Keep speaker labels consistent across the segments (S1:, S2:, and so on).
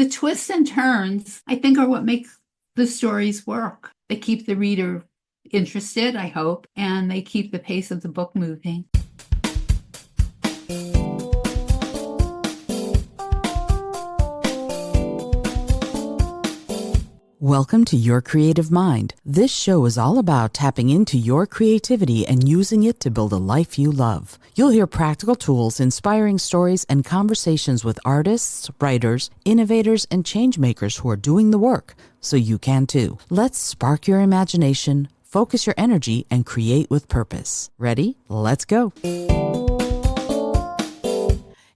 S1: the twists and turns, I think, are what make the stories work. They keep the reader interested, I hope, and they keep the pace of the book moving.
S2: Welcome to Your Creative Mind. This show is all about tapping into your creativity and using it to build a life you love. You'll hear practical tools, inspiring stories, and conversations with artists, writers, innovators, and changemakers who are doing the work, so you can too. Let's spark your imagination, focus your energy, and create with purpose. Ready? Let's go.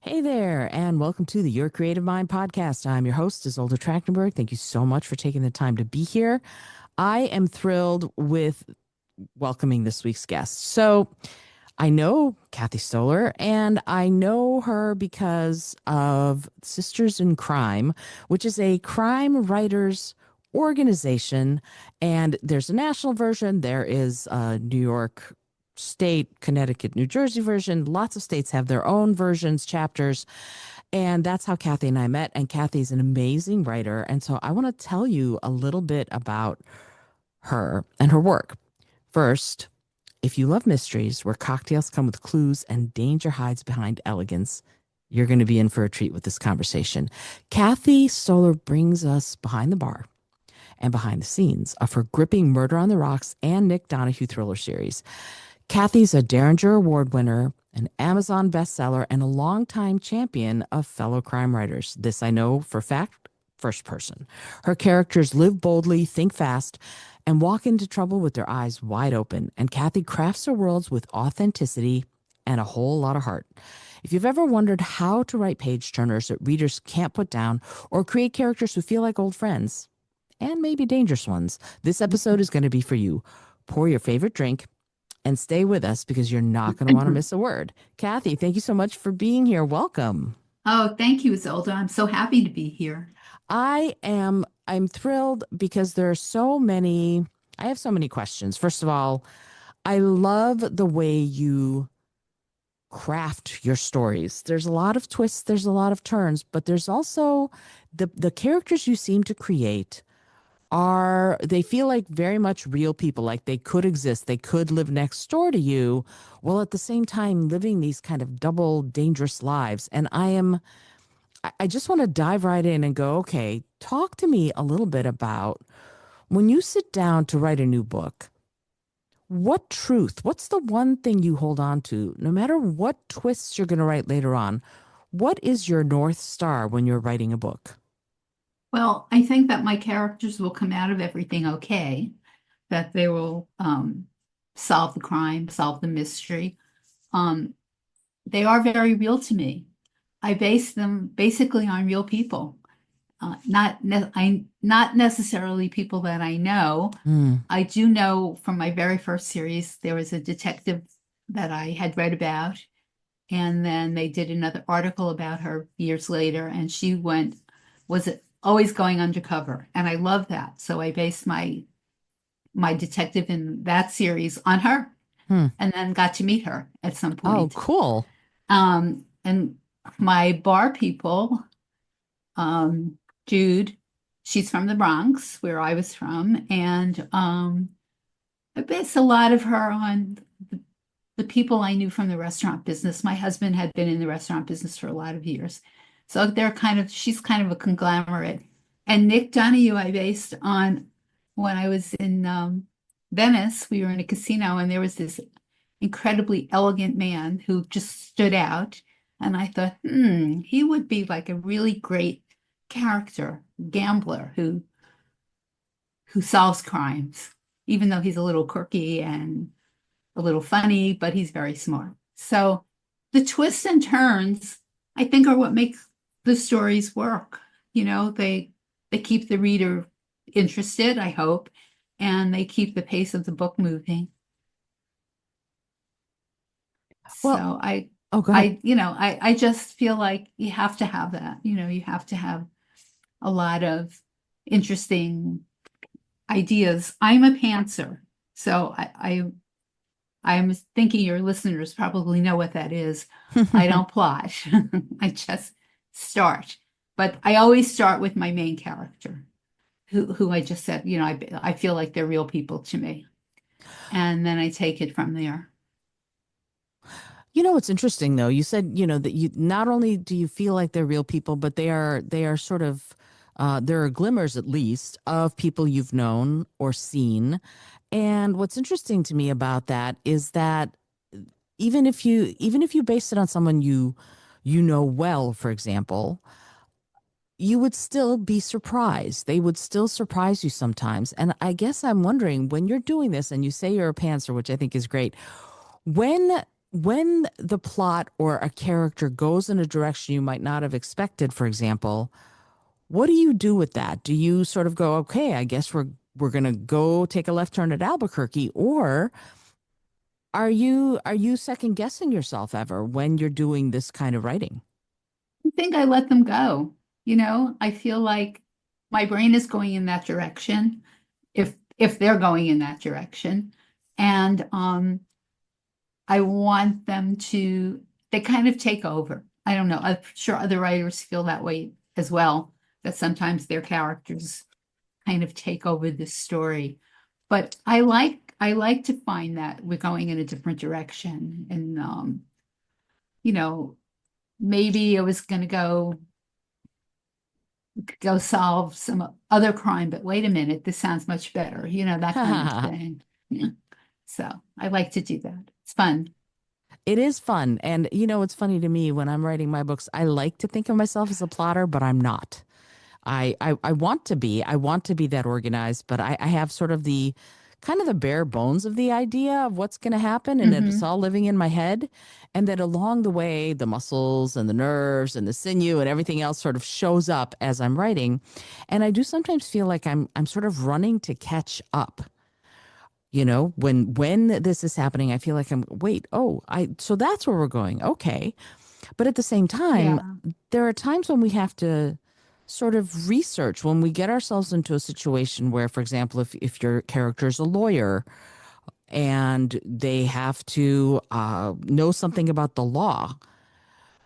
S2: Hey there, and welcome to the Your Creative Mind podcast. I'm your host, Isolde Trachtenberg. Thank you so much for taking the time to be here. I am thrilled with welcoming this week's guest. So I know Cathi Stoler, and I know her because of Sisters in Crime, which is a crime writers organization. And there's a national version. There is a New York State, Connecticut, New Jersey version. Lots of states have their own versions, chapters. And that's how Cathi and I met. And Cathy's an amazing writer. And so I want to tell you a little bit about her and her work. First, if you love mysteries where cocktails come with clues and danger hides behind elegance, you're going to be in for a treat with this conversation. Cathi Stoler brings us behind the bar and behind the scenes of her gripping Murder on the Rocks and Nick Donahue thriller series. Cathy's a Derringer Award winner, an Amazon bestseller, and a longtime champion of fellow crime writers. This I know for fact, first person. Her characters live boldly, think fast, and walk into trouble with their eyes wide open. And Cathi crafts her worlds with authenticity and a whole lot of heart. If you've ever wondered how to write page turners that readers can't put down or create characters who feel like old friends, and maybe dangerous ones, this episode is going to be for you. Pour your favorite drink and stay with us because you're not going to want to miss a word. Cathi, thank you so much for being here. Welcome.
S1: Oh, thank you, Isolde. I'm so happy to be here.
S2: I'm thrilled because there are I have so many questions. First of all, I love the way you craft your stories. There's a lot of twists, there's a lot of turns, but there's also the characters you seem to create they feel like very much real people, like they could exist, they could live next door to you, while at the same time living these kind of double dangerous lives. And I just want to dive right in and go, okay, talk to me a little bit about when you sit down to write a new book, what's the one thing you hold on to, no matter what twists you're going to write later on? What is your North Star when you're writing a book?
S1: Well, I think that my characters will come out of everything okay, that they will solve the crime, solve the mystery. They are very real to me. I base them basically on real people, not necessarily people that I know. I do know from my very first series, there was a detective that I had read about, and then they did another article about her years later, and she was always going undercover, and I love that. So I based my detective in that series on her, and then got to meet her at some point.
S2: Oh, cool.
S1: And my bar people, Jude, she's from the Bronx, where I was from, and I based a lot of her on the people I knew from the restaurant business. My husband had been in the restaurant business for a lot of years. So she's kind of a conglomerate. And Nick Donahue, I based on when I was in Venice. We were in a casino, and there was this incredibly elegant man who just stood out. And I thought, he would be like a really great character, gambler who solves crimes, even though he's a little quirky and a little funny, but he's very smart. So the twists and turns, I think, are what make the stories work. They keep the reader interested, I hope, and they keep the pace of the book moving.
S2: Well,
S1: So
S2: go ahead.
S1: I just feel like you have to have that. You have to have a lot of interesting ideas. I'm a pantser, so I'm thinking your listeners probably know what that is. I don't plot. I just start. But I always start with my main character, who I just said, I feel like they're real people to me. And then I take it from there.
S2: You know, it's interesting though. You said, that you not only do you feel like they're real people, but they are sort of there are glimmers at least of people you've known or seen. And what's interesting to me about that is that even if you base it on someone you know well, for example, you would still be surprised. They would still surprise you sometimes. And I guess I'm wondering when you're doing this and you say you're a pantser, which I think is great, when the plot or a character goes in a direction you might not have expected, for example, what do you do with that? Do you sort of go, okay, I guess we're gonna go take a left turn at Albuquerque, or are you second guessing yourself ever when you're doing this kind of writing?
S1: I think I let them go. I feel like my brain is going in that direction if they're going in that direction. And I want them to, they kind of take over. I don't know. I'm sure other writers feel that way as well, that sometimes their characters kind of take over this story. But I like to find that we're going in a different direction. And you know, maybe I was gonna go solve some other crime, but wait a minute, this sounds much better, that kind of thing. Yeah. So I like to do that. It's fun.
S2: It is fun. And it's funny to me when I'm writing my books, I like to think of myself as a plotter, but I'm not. I want to be. I want to be that organized, but I have sort of the kind of the bare bones of the idea of what's going to happen, and it's
S1: Hmm.
S2: all living in my head. And that along the way, the muscles and the nerves and the sinew and everything else sort of shows up as I'm writing. And I do sometimes feel like I'm sort of running to catch up. When this is happening, I feel like so that's where we're going. Okay. But at the same time,
S1: Yeah.
S2: there are times when we have to sort of research when we get ourselves into a situation where, for example, if your character is a lawyer and they have to know something about the law,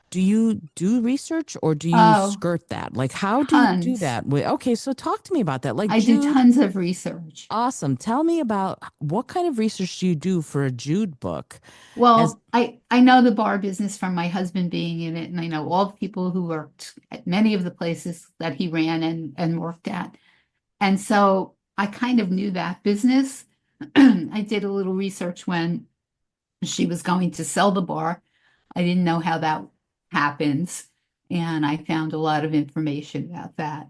S2: do you do research or do you
S1: Oh,
S2: skirt that? Like, how do you do
S1: tons.
S2: that? Okay, so talk to me about that. Like
S1: I do
S2: Jude,
S1: tons of research.
S2: awesome. Tell me about what kind of research do you do for a Jude book? As
S1: Well, I know the bar business from my husband being in it, and I know all the people who worked at many of the places that he ran and worked at. And so I kind of knew that business. I did a little research when she was going to sell the bar. I didn't know how that happens, and I found a lot of information about that.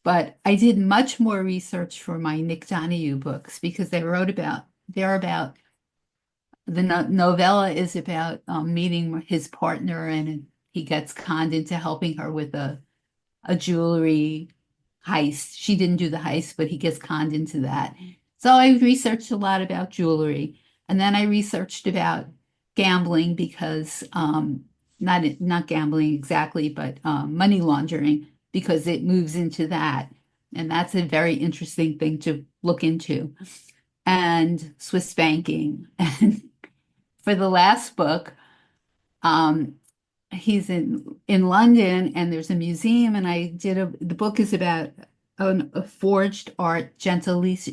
S1: But I did much more research for my Nick Donahue books because they're about the novella is about meeting his partner, and he gets conned into helping her with a jewelry heist. She didn't do the heist, but he gets conned into that. So I researched a lot about jewelry, and then I researched about gambling because not gambling exactly, but money laundering because it moves into that, and that's a very interesting thing to look into. And Swiss banking, and for the last book, um, he's in London, and there's a museum, and the book is about a forged Artemisia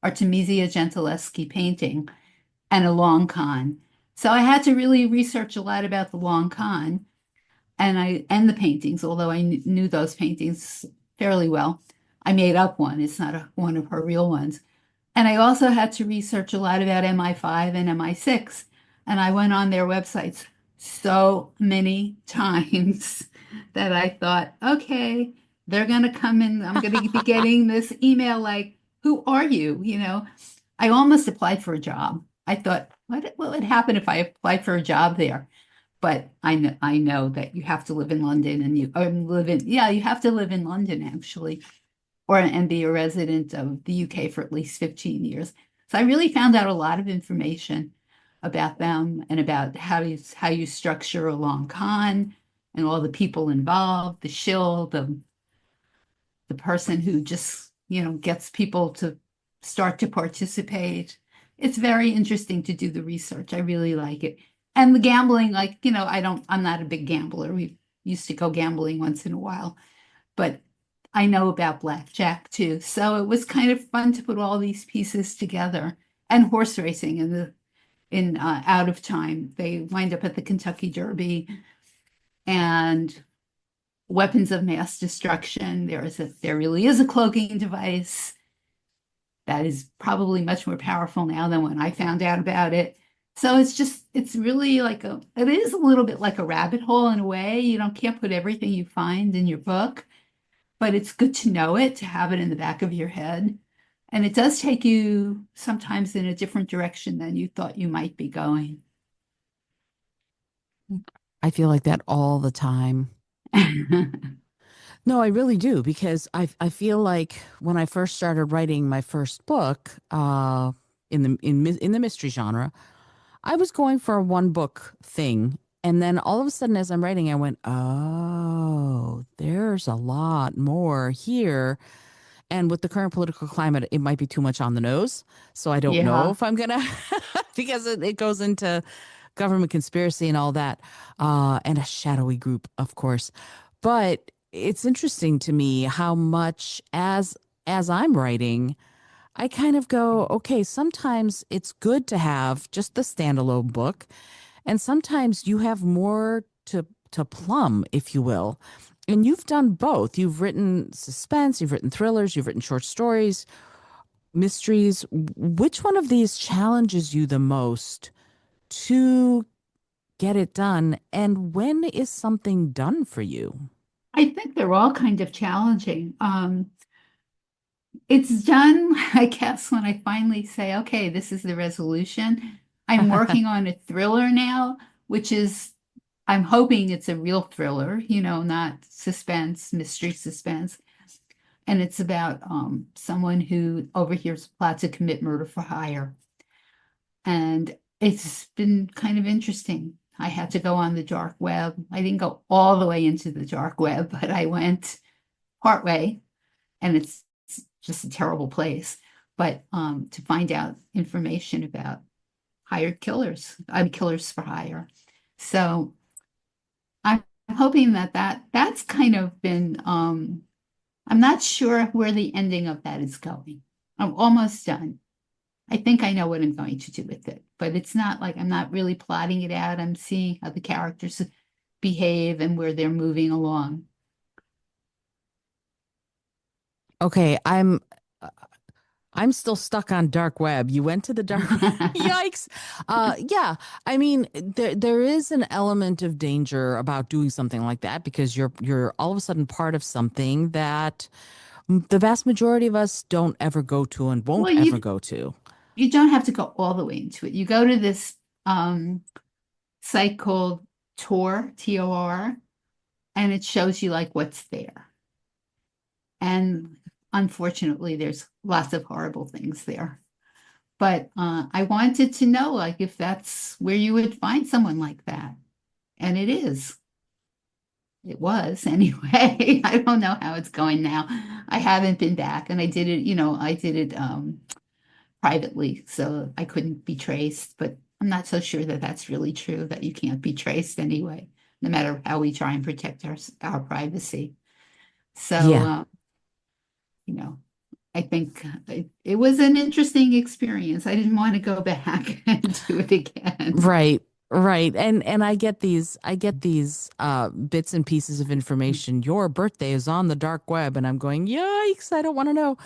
S1: Gentileschi painting and a long con. So I had to really research a lot about the long con and the paintings, although I knew those paintings fairly well. I made up one. It's not one of her real ones. And I also had to research a lot about MI5 and MI6. And I went on their websites so many times that I thought, okay, they're going to come in. I'm going to be getting this email like, who are you? I almost applied for a job. I thought, what would happen if I applied for a job there? But I know that you have to live in London and you have to live in London actually and be a resident of the UK for at least 15 years. So I really found out a lot of information about them and about how you structure a long con and all the people involved, the shill, the person who just, gets people to start to participate. It's very interesting to do the research. I really like it. And the gambling, like, I'm not a big gambler. used to go gambling once in a while, but I know about blackjack too. So it was kind of fun to put all these pieces together. And horse racing in Out of Time. They wind up at the Kentucky Derby and weapons of mass destruction. There really is a cloaking device that is probably much more powerful now than when I found out about it. So it's really it is a little bit like a rabbit hole in a way. You don't can't put everything you find in your book, but it's good to know it, to have it in the back of your head. And it does take you sometimes in a different direction than you thought you might be going.
S2: I feel like that all the time. No, I really do because I feel like when I first started writing my first book, in the mystery genre, I was going for a one book thing, and then all of a sudden, as I'm writing, I went, "Oh, there's a lot more here." And with the current political climate, it might be too much on the nose. So I don't know
S1: Yeah.
S2: if I'm gonna because it goes into government conspiracy and all that, and a shadowy group, of course. But it's interesting to me how much as I'm writing, I kind of go, okay, sometimes it's good to have just the standalone book, and sometimes you have more to plumb, if you will. And you've done both. You've written suspense, you've written thrillers, you've written short stories, mysteries. Which one of these challenges you the most to get it done? And when is something done for you?
S1: I think they're all kind of challenging. It's done, I guess, when I finally say, okay, this is the resolution. I'm working on a thriller now, which is, I'm hoping it's a real thriller, not suspense, mystery suspense. And it's about someone who overhears a plot to commit murder for hire. And it's been kind of interesting. I had to go on the dark web. I didn't go all the way into the dark web, but I went part way, and it's just a terrible place. But to find out information about hired killers, I'm killers for hire. So I'm hoping that's kind of been. I'm not sure where the ending of that is going. I'm almost done. I think I know what I'm going to do with it, but it's not like I'm not really plotting it out. I'm seeing how the characters behave and where they're moving along.
S2: Okay, I'm still stuck on dark web. You went to the dark Yikes. Yeah, I mean there is an element of danger about doing something like that because you're all of a sudden part of something that the vast majority of us don't ever go to and won't
S1: Well,
S2: ever go to.
S1: you don't have to go all the way into it. You go to this site called Tor, Tor, and it shows you like what's there. And unfortunately, there's lots of horrible things there. But I wanted to know, like, if that's where you would find someone like that. And it is. It was anyway. I don't know how it's going now. I haven't been back, and I did it privately, so I couldn't be traced. But I'm not so sure that that's really true, that you can't be traced anyway, no matter how we try and protect our privacy. So,
S2: Yeah,
S1: you know, I think it was an interesting experience. I didn't want to go back and do it again.
S2: right. Right. And I get these bits and pieces of information. Your birthday is on the dark web and I'm going, "Yikes, I don't want to know."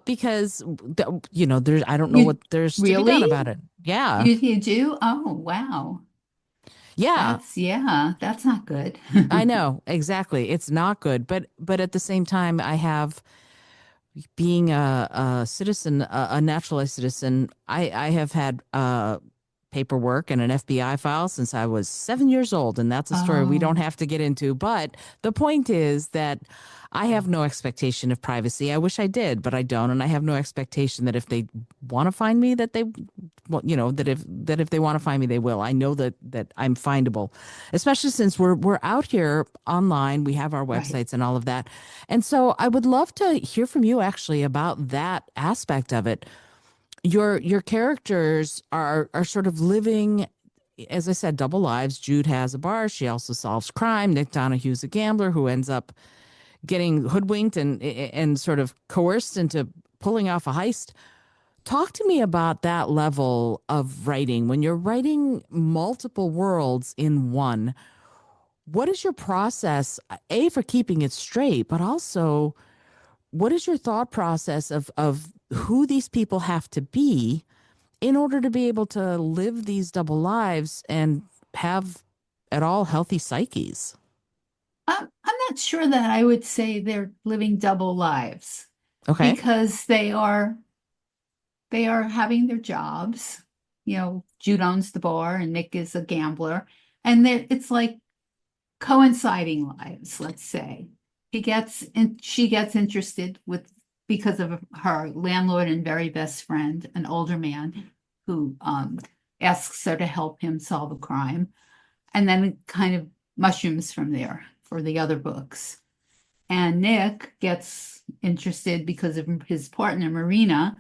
S2: Because there's I don't know
S1: You
S2: what there's to be done
S1: really?
S2: about it. Yeah.
S1: You do? Oh, wow.
S2: Yeah.
S1: That's not good.
S2: I know. Exactly. It's not good, but at the same time I have being a citizen, a naturalized citizen, I have had paperwork and an FBI file since I was 7 years old. And that's a story we don't
S1: Oh,
S2: have to get into. But the point is that I have no expectation of privacy. I wish I did, but I don't. And I have no expectation that if they want to find me, that they, well, that if they want to find me, they will. I know that I'm findable, especially since we're out here online. We have our
S1: right.
S2: websites and all of that. And so I would love to hear from you actually about that aspect of it. Your characters are sort of living as I said, double lives. Jude has a bar. She also solves crime. Nick Donahue's a gambler who ends up getting hoodwinked and sort of coerced into pulling off a heist. Talk to me about that level of writing. When you're writing multiple worlds in one, what is your process, A, for keeping it straight, but also what is your thought process of who these people have to be in order to be able to live these double lives and have at all healthy psyches?
S1: I'm not sure that I would say they're living double lives
S2: Okay.
S1: because they are having their jobs. Jude owns the bar and Nick is a gambler, and it's like coinciding lives, let's say. She gets interested with because of her landlord and very best friend, an older man who asks her to help him solve a crime. And then it kind of mushrooms from there for the other books. And Nick gets interested because of his partner, Marina,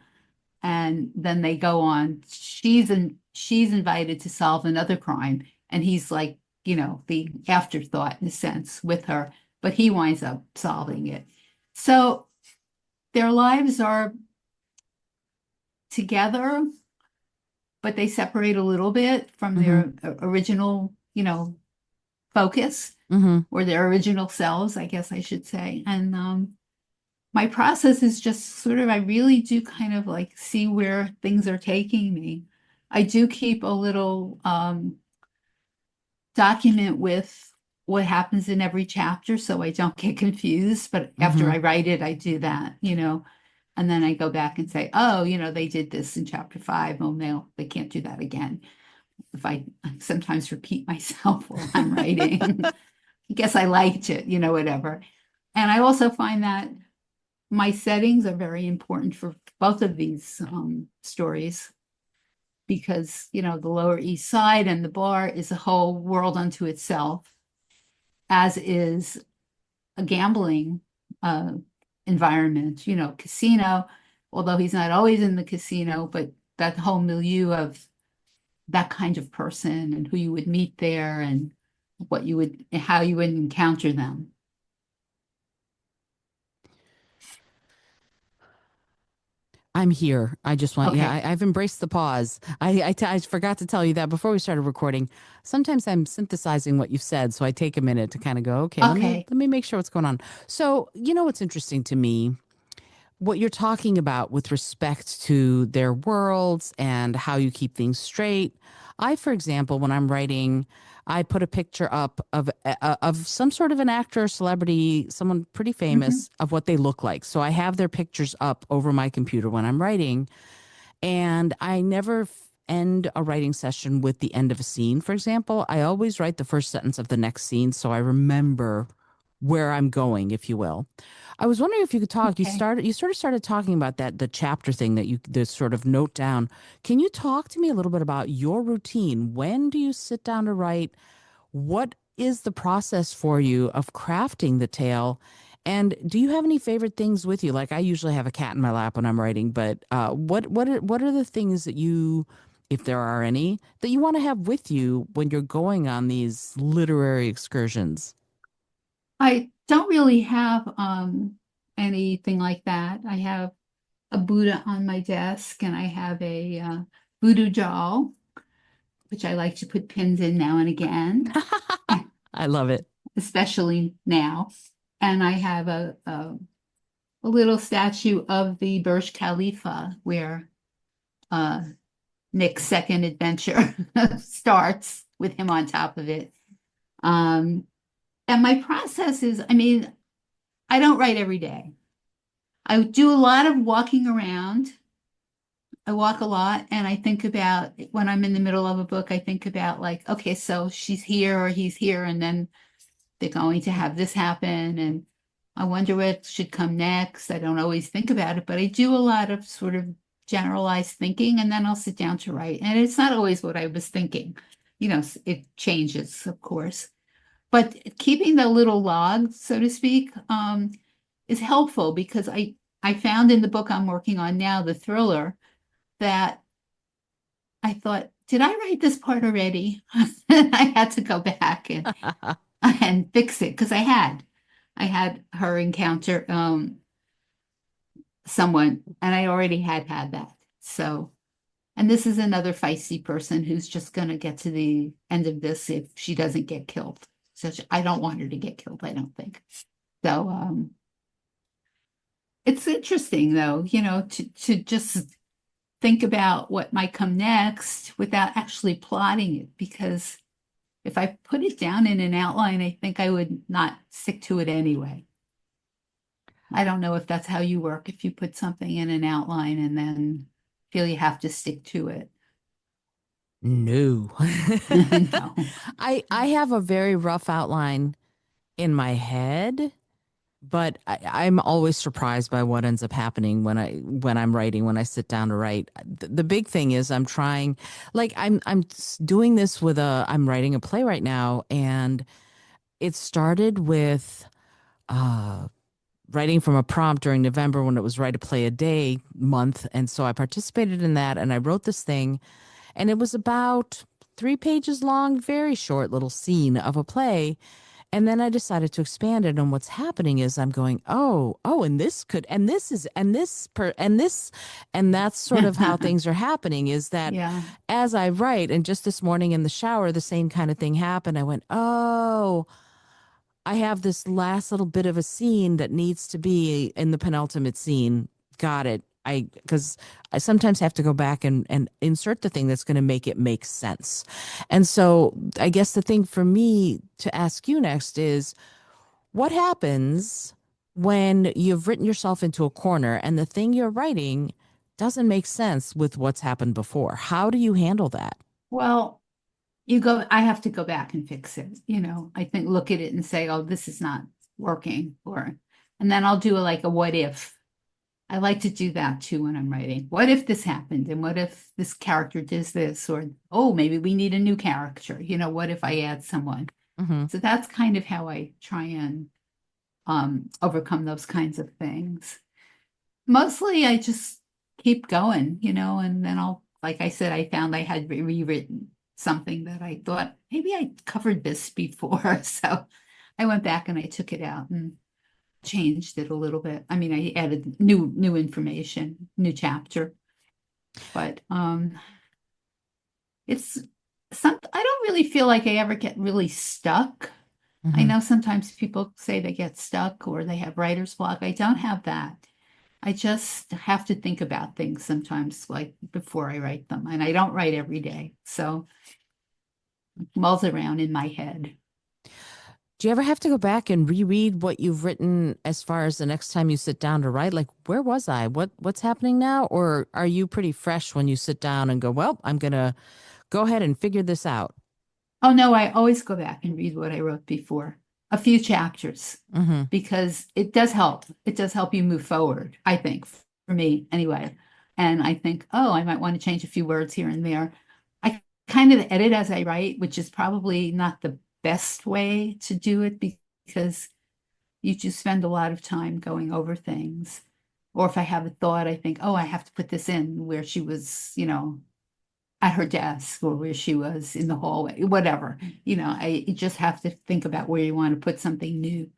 S1: and then they go on. She's invited to solve another crime, and he's like, the afterthought in a sense with her, but he winds up solving it. So their lives are together, but they separate a little bit from
S2: Mm-hmm.
S1: their original, focus
S2: Mm-hmm.
S1: or their original selves, I guess I should say. And my process is just sort of, I really do kind of like see where things are taking me. I do keep a little document with what happens in every chapter so I don't get confused. But after
S2: Mm-hmm.
S1: I write it, I do that, and then I go back and say, oh, they did this in chapter 5. Oh, no, they can't do that again. If I sometimes repeat myself while I'm writing, I guess I liked it, whatever. And I also find that my settings are very important for both of these stories because, the Lower East Side and the bar is a whole world unto itself, as is a gambling uh, environment, casino, although he's not always in the casino, but that whole milieu of that kind of person and who you would meet there and how you would encounter them.
S2: I'm here. I just want, yeah,
S1: Okay.
S2: I've embraced the pause. I forgot to tell you that before we started recording. Sometimes I'm synthesizing what you've said, so I take a minute to kind of go, okay,
S1: Okay.
S2: let me make sure what's going on. So, you know what's interesting to me? What you're talking about with respect to their worlds and how you keep things straight. I, for example, when I'm writing, I put a picture up of some sort of an actor, celebrity, someone pretty
S1: Mhm.
S2: famous of what they look like. So I have their pictures up over my computer when I'm writing, and I never end a writing session with the end of a scene, for example. I always write the first sentence of the next scene so I remember where I'm going, if you will. I was wondering if you could talk.
S1: Okay.
S2: You sort of started talking about that, the chapter thing that the sort of note down. Can you talk to me a little bit about your routine? When do you sit down to write? What is the process for you of crafting the tale? And do you have any favorite things with you? Like I usually have a cat in my lap when I'm writing, but what are the things that you, if there are any, that you want to have with you when you're going on these literary excursions?
S1: I don't really have anything like that. I have a Buddha on my desk and I have a voodoo doll, which I like to put pins in now and again,
S2: I love it.
S1: especially now. And I have a little statue of the Burj Khalifa where uh, Nick's second adventure starts with him on top of it. Um, and my process is, I mean, I don't write every day. I do a lot of walking around. I walk a lot and I think about when I'm in the middle of a book, I think about like, okay, so she's here or he's here, and then they're going to have this happen. And I wonder what should come next. I don't always think about it, but I do a lot of sort of generalized thinking and then I'll sit down to write. And it's not always what I was thinking. It changes, of course. But keeping the little log, so to speak, is helpful because I found in the book I'm working on now, the thriller, that I thought, did I write this part already? I had to go back and fix it because I had her encounter someone, and I already had that. So, and this is another feisty person who's just going to get to the end of this if she doesn't get killed. So I don't want her to get killed, I don't think. So, it's interesting though, to just think about what might come next without actually plotting it. Because if I put it down in an outline, I think I would not stick to it anyway. I don't know if that's how you work, if you put something in an outline and then feel you have to stick to it.
S2: No.
S1: No.
S2: I have a very rough outline in my head, but I'm always surprised by what ends up happening when I'm writing, when I sit down to write. The big thing is I'm trying, like doing this with I'm writing a play right now, and it started with uh writing from a prompt during November when it was Write a Play a Day month. And so I participated in that and I wrote this thing, and it was about 3 pages long, very short little scene of a play. And then I decided to expand it. And what's happening is I'm going, and this could, and this is, and this, and this, and that's sort of how things are happening is that
S1: Yeah.
S2: as I write, and just this morning in the shower, the same kind of thing happened. I went, oh, I have this last little bit of a scene that needs to be in the penultimate scene. Got it. Because I sometimes have to go back and insert the thing that's going to make it make sense. And so I guess the thing for me to ask you next is what happens when you've written yourself into a corner and the thing you're writing doesn't make sense with what's happened before? How do you handle that?
S1: Well, I have to go back and fix it. I think look at it and say, oh, this is not working, and then I'll do like a what if. I like to do that too when I'm writing. What if this happened? And what if this character does this? Or, oh, maybe we need a new character. What if I add someone?
S2: Hmm.
S1: So that's kind of how I try and overcome those kinds of things. Mostly I just keep going, and then like I said, I found I had rewritten something that I thought maybe I covered this before. So I went back and I took it out and changed it a little bit. I mean, I added new information, new chapter, but it's I don't really feel like I ever get really stuck. I
S2: Hmm.
S1: know sometimes people say they get stuck or they have writer's block. I don't have that. I just have to think about things sometimes, like before I write them, and I don't write every day, so it mulls around in my head.
S2: Do you ever have to go back and reread what you've written as far as the next time you sit down to write? Like, where was I? What's happening now? Or are you pretty fresh when you sit down and go, well, I'm gonna go ahead and figure this out?
S1: Oh no, I always go back and read what I wrote before, a few chapters,
S2: Mm-hmm.
S1: because it does help. It does help you move forward, I think, for me anyway. And I think, oh, I might want to change a few words here and there. I kind of edit as I write, which is probably not the best way to do it because you just spend a lot of time going over things. Or if I have a thought, I think, oh, I have to put this in where she was, at her desk or where she was in the hallway, whatever. I just have to think about where you want to put something new.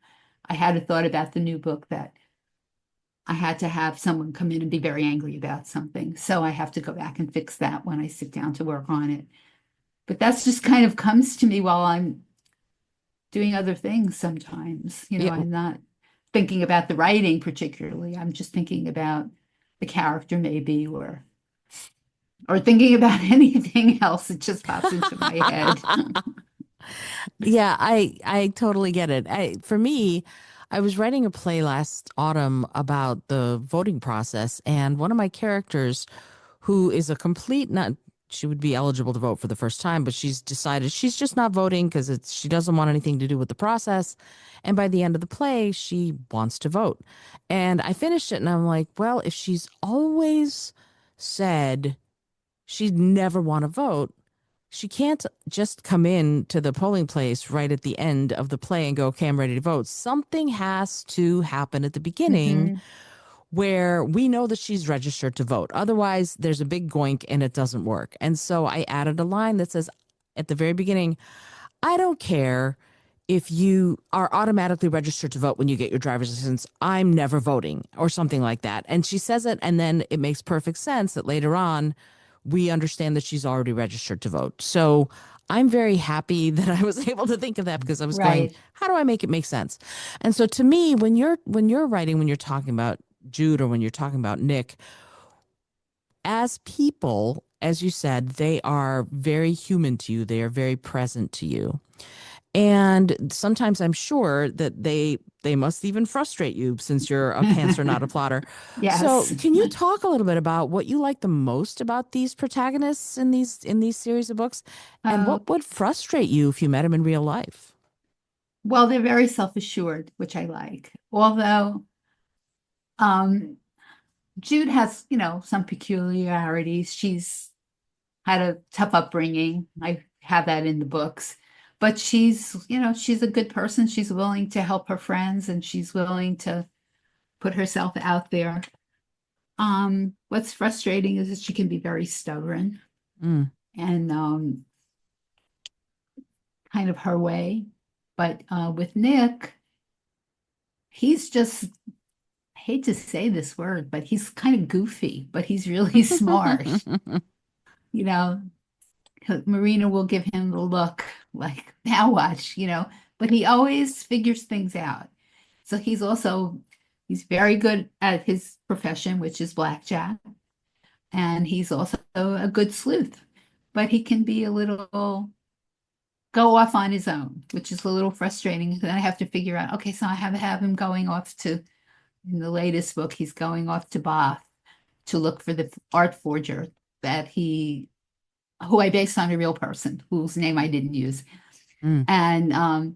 S1: I had a thought about the new book that I had to have someone come in and be very angry about something. So I have to go back and fix that when I sit down to work on it. But that's just kind of comes to me while I'm doing other things sometimes.
S2: Yeah.
S1: I'm not thinking about the writing particularly. I'm just thinking about the character maybe or thinking about anything else that just pops into my head.
S2: Yeah, I totally get it. For me, I was writing a play last autumn about the voting process, and one of my characters, who is a complete not, she would be eligible to vote for the first time, but she's decided she's just not voting because she doesn't want anything to do with the process. And by the end of the play, she wants to vote. And I finished it, and I'm like, well, if she's always said she'd never want to vote, she can't just come in to the polling place right at the end of the play and go, okay, I'm ready to vote. Something has to happen at the beginning
S1: Hmm.
S2: where we know that she's registered to vote. Otherwise, there's a big goink and it doesn't work. And so I added a line that says at the very beginning, I don't care if you are automatically registered to vote when you get your driver's license. I'm never voting, or something like that. And she says it, and then it makes perfect sense that later on we understand that she's already registered to vote. So I'm very happy that I was able to think of that, because I was going,
S1: Right.
S2: how do I make it make sense? And so to me, when you're writing, when you're talking about Jude, or when you're talking about Nick, as people, as you said, they are very human to you. They are very present to you. And sometimes I'm sure that they must even frustrate you, since you're a pantser, not a plotter. So
S1: Yes.
S2: can you talk a little bit about what you like the most about these protagonists in these series of books, and what
S1: Okay.
S2: would frustrate you if you met them in real life?
S1: Well, they're very self-assured, which I like. Although um, Jude has, some peculiarities. She's had a tough upbringing. I have that in the books. But she's a good person. She's willing to help her friends and she's willing to put herself out there. What's frustrating is that she can be very stubborn
S2: Mm,
S1: and kind of her way. But with Nick, he's just, I hate to say this word, but he's kind of goofy, but he's really smart. You know, Marina will give him the look like, now watch, but he always figures things out. So he's very good at his profession, which is blackjack. And he's also a good sleuth, but he can be a little go off on his own, which is a little frustrating. Then I have to figure out, okay, so I have him going off to, in the latest book, he's going off to Bath to look for the art forger who I based on a real person whose name I didn't use.
S2: mm,
S1: And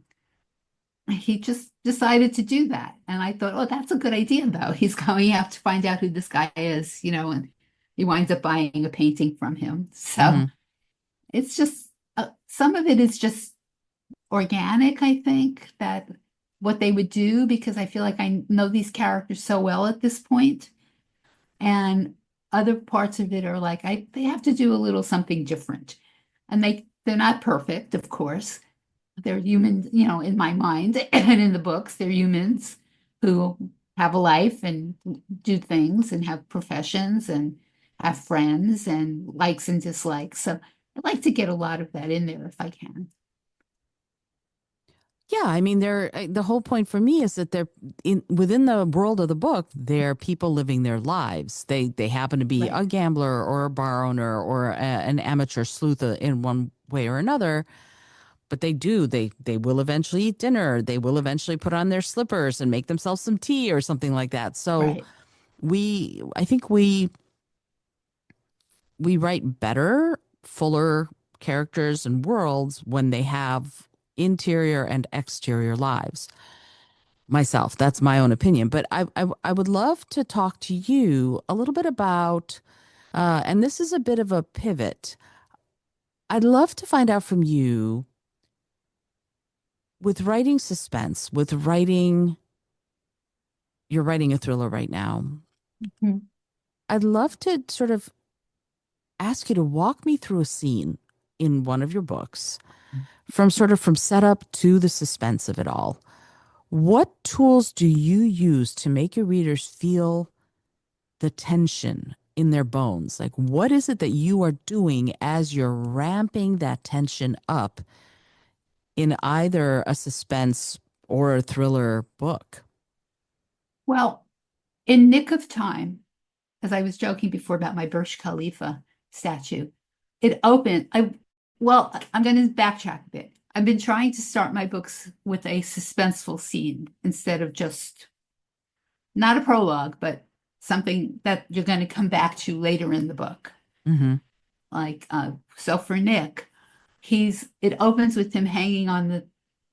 S1: he just decided to do that. And I thought, oh, that's a good idea, though. He's going out to find out who this guy is, and he winds up buying a painting from him. So
S2: mhm,
S1: it's just, some of it is just organic, I think, that what they would do, because I feel like I know these characters so well at this point. And other parts of it are like they have to do a little something different. And they're not perfect, of course. They're humans, in my mind and in the books, they're humans who have a life and do things and have professions and have friends and likes and dislikes. So I'd like to get a lot of that in there if I can.
S2: yeah, I mean, the whole point for me is that they're within the world of the book. They're people living their lives. They happen to be
S1: Right,
S2: a gambler or a bar owner or an amateur sleuth in one way or another. But they will eventually eat dinner. They will eventually put on their slippers and make themselves some tea or something like that. So
S1: right.
S2: I think we write better, fuller characters and worlds when they have interior and exterior lives. Myself, that's my own opinion, but I would love to talk to you a little bit about, and this is a bit of a pivot. I'd love to find out from you, with writing suspense, you're writing a thriller right now.
S1: Mhm.
S2: I'd love to sort of ask you to walk me through a scene in one of your books, from setup to the suspense of it all. What tools do you use to make your readers feel the tension in their bones? Like, what is it that you are doing as you're ramping that tension up in either a suspense or a thriller book?
S1: Well, in Nick of Time, as I was joking before about my Burj Khalifa statue, it opened. I'm going to backtrack a bit. I've been trying to start my books with a suspenseful scene instead of just not a prologue, but something that you're going to come back to later in the book.
S2: Mm-hmm.
S1: Like, so for Nick, it opens with him hanging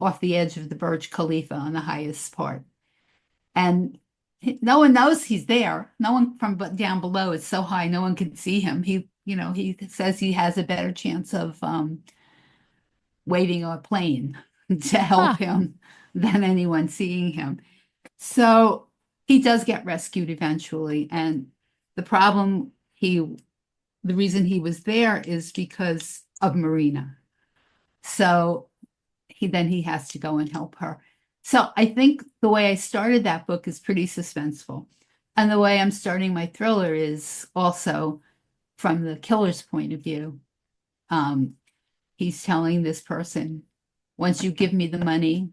S1: off the edge of the Burj Khalifa on the highest part. And no one knows he's there. No one from down below. It's so high, no one can see him. He says he has a better chance of waiting on a plane to help
S2: Huh.
S1: him than anyone seeing him. So he does get rescued eventually. And the problem the reason he was there is because of Marina. So he has to go and help her. So I think the way I started that book is pretty suspenseful. And the way I'm starting my thriller is also from the killer's point of view. Um, he's telling this person, once you give me the money,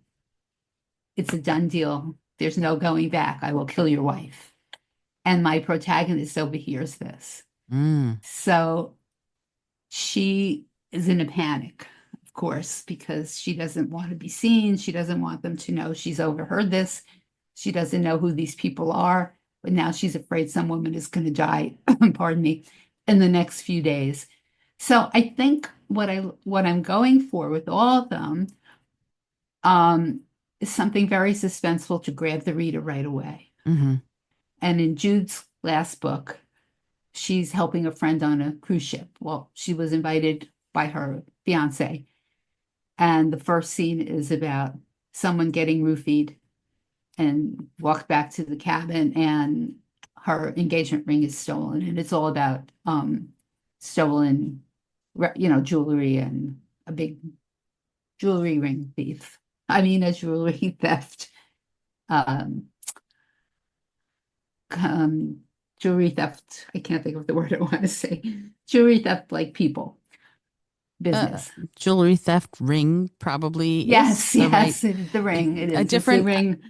S1: it's a done deal. There's no going back. I will kill your wife. And my protagonist overhears this.
S2: Mm,
S1: So she is in a panic, of course, because she doesn't want to be seen. She doesn't want them to know she's overheard this. She doesn't know who these people are, but now she's afraid some woman is going to die, pardon me, in the next few days. So I think what I'm going for with all of them is something very suspenseful to grab the reader right away.
S2: hmm
S1: And in Jude's last book, she's helping a friend on a cruise ship. Well, she was invited by her fiance. And the first scene is about someone getting roofied and walked back to the cabin, and her engagement ring is stolen. And it's all about stolen, jewelry and a big jewelry ring thief. I mean, a jewelry theft. Um, um, Jewelry theft. I can't think of the word I want to say. Jewelry theft, like people
S2: uh,
S1: business.
S2: Jewelry theft ring probably is
S1: Yes,
S2: the right,
S1: yes, the ring. It
S2: a
S1: is. It's
S2: different,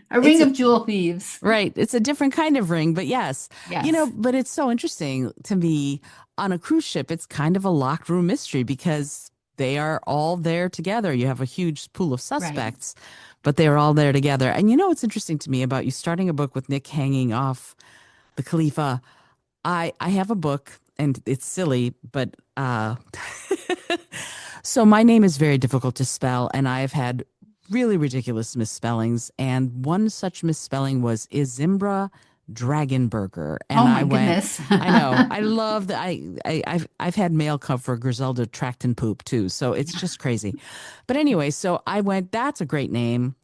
S1: a
S2: it's
S1: ring
S2: a,
S1: of jewel thieves.
S2: right. It's a different kind of ring, but yes,
S1: Yes,
S2: but it's so interesting to me on a cruise ship. It's kind of a locked room mystery because they are all there together. You have a huge pool of
S1: right.
S2: suspects, but they're all there together. And you know what's interesting to me about you starting a book with Nick hanging off the Khalifa? I have a book and it's silly, but so my name is very difficult to spell and I've had really ridiculous misspellings and one such misspelling was Izimbra Dragonberger and
S1: Oh
S2: I
S1: my
S2: went
S1: goodness.
S2: I know. I love that I've had mail come for Griselda Tracton Poop too. So it's just crazy. But anyway, so I went, that's a great name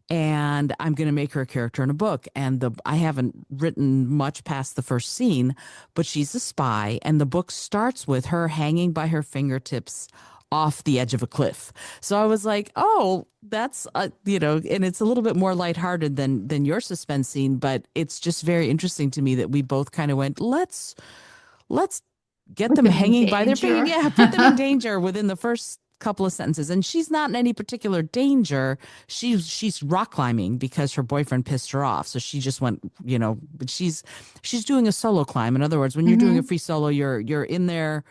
S2: and I'm going to make her a character in a book. And I haven't written much past the first scene, but she's a spy, and the book starts with her hanging by her fingertips off the edge of a cliff. So I was like, oh, that's and it's a little bit more lighthearted than your suspense scene, but it's just very interesting to me that we both kind of went, let's get
S1: Put
S2: them
S1: them in
S2: hanging by their finger.
S1: danger.
S2: Yeah, put them in danger within the first couple of sentences. And she's not in any particular danger. She's rock climbing because her boyfriend pissed her off. So she just went, but she's doing a solo climb. In other words, when you're doing a
S1: Hmm.
S2: free solo, you're in there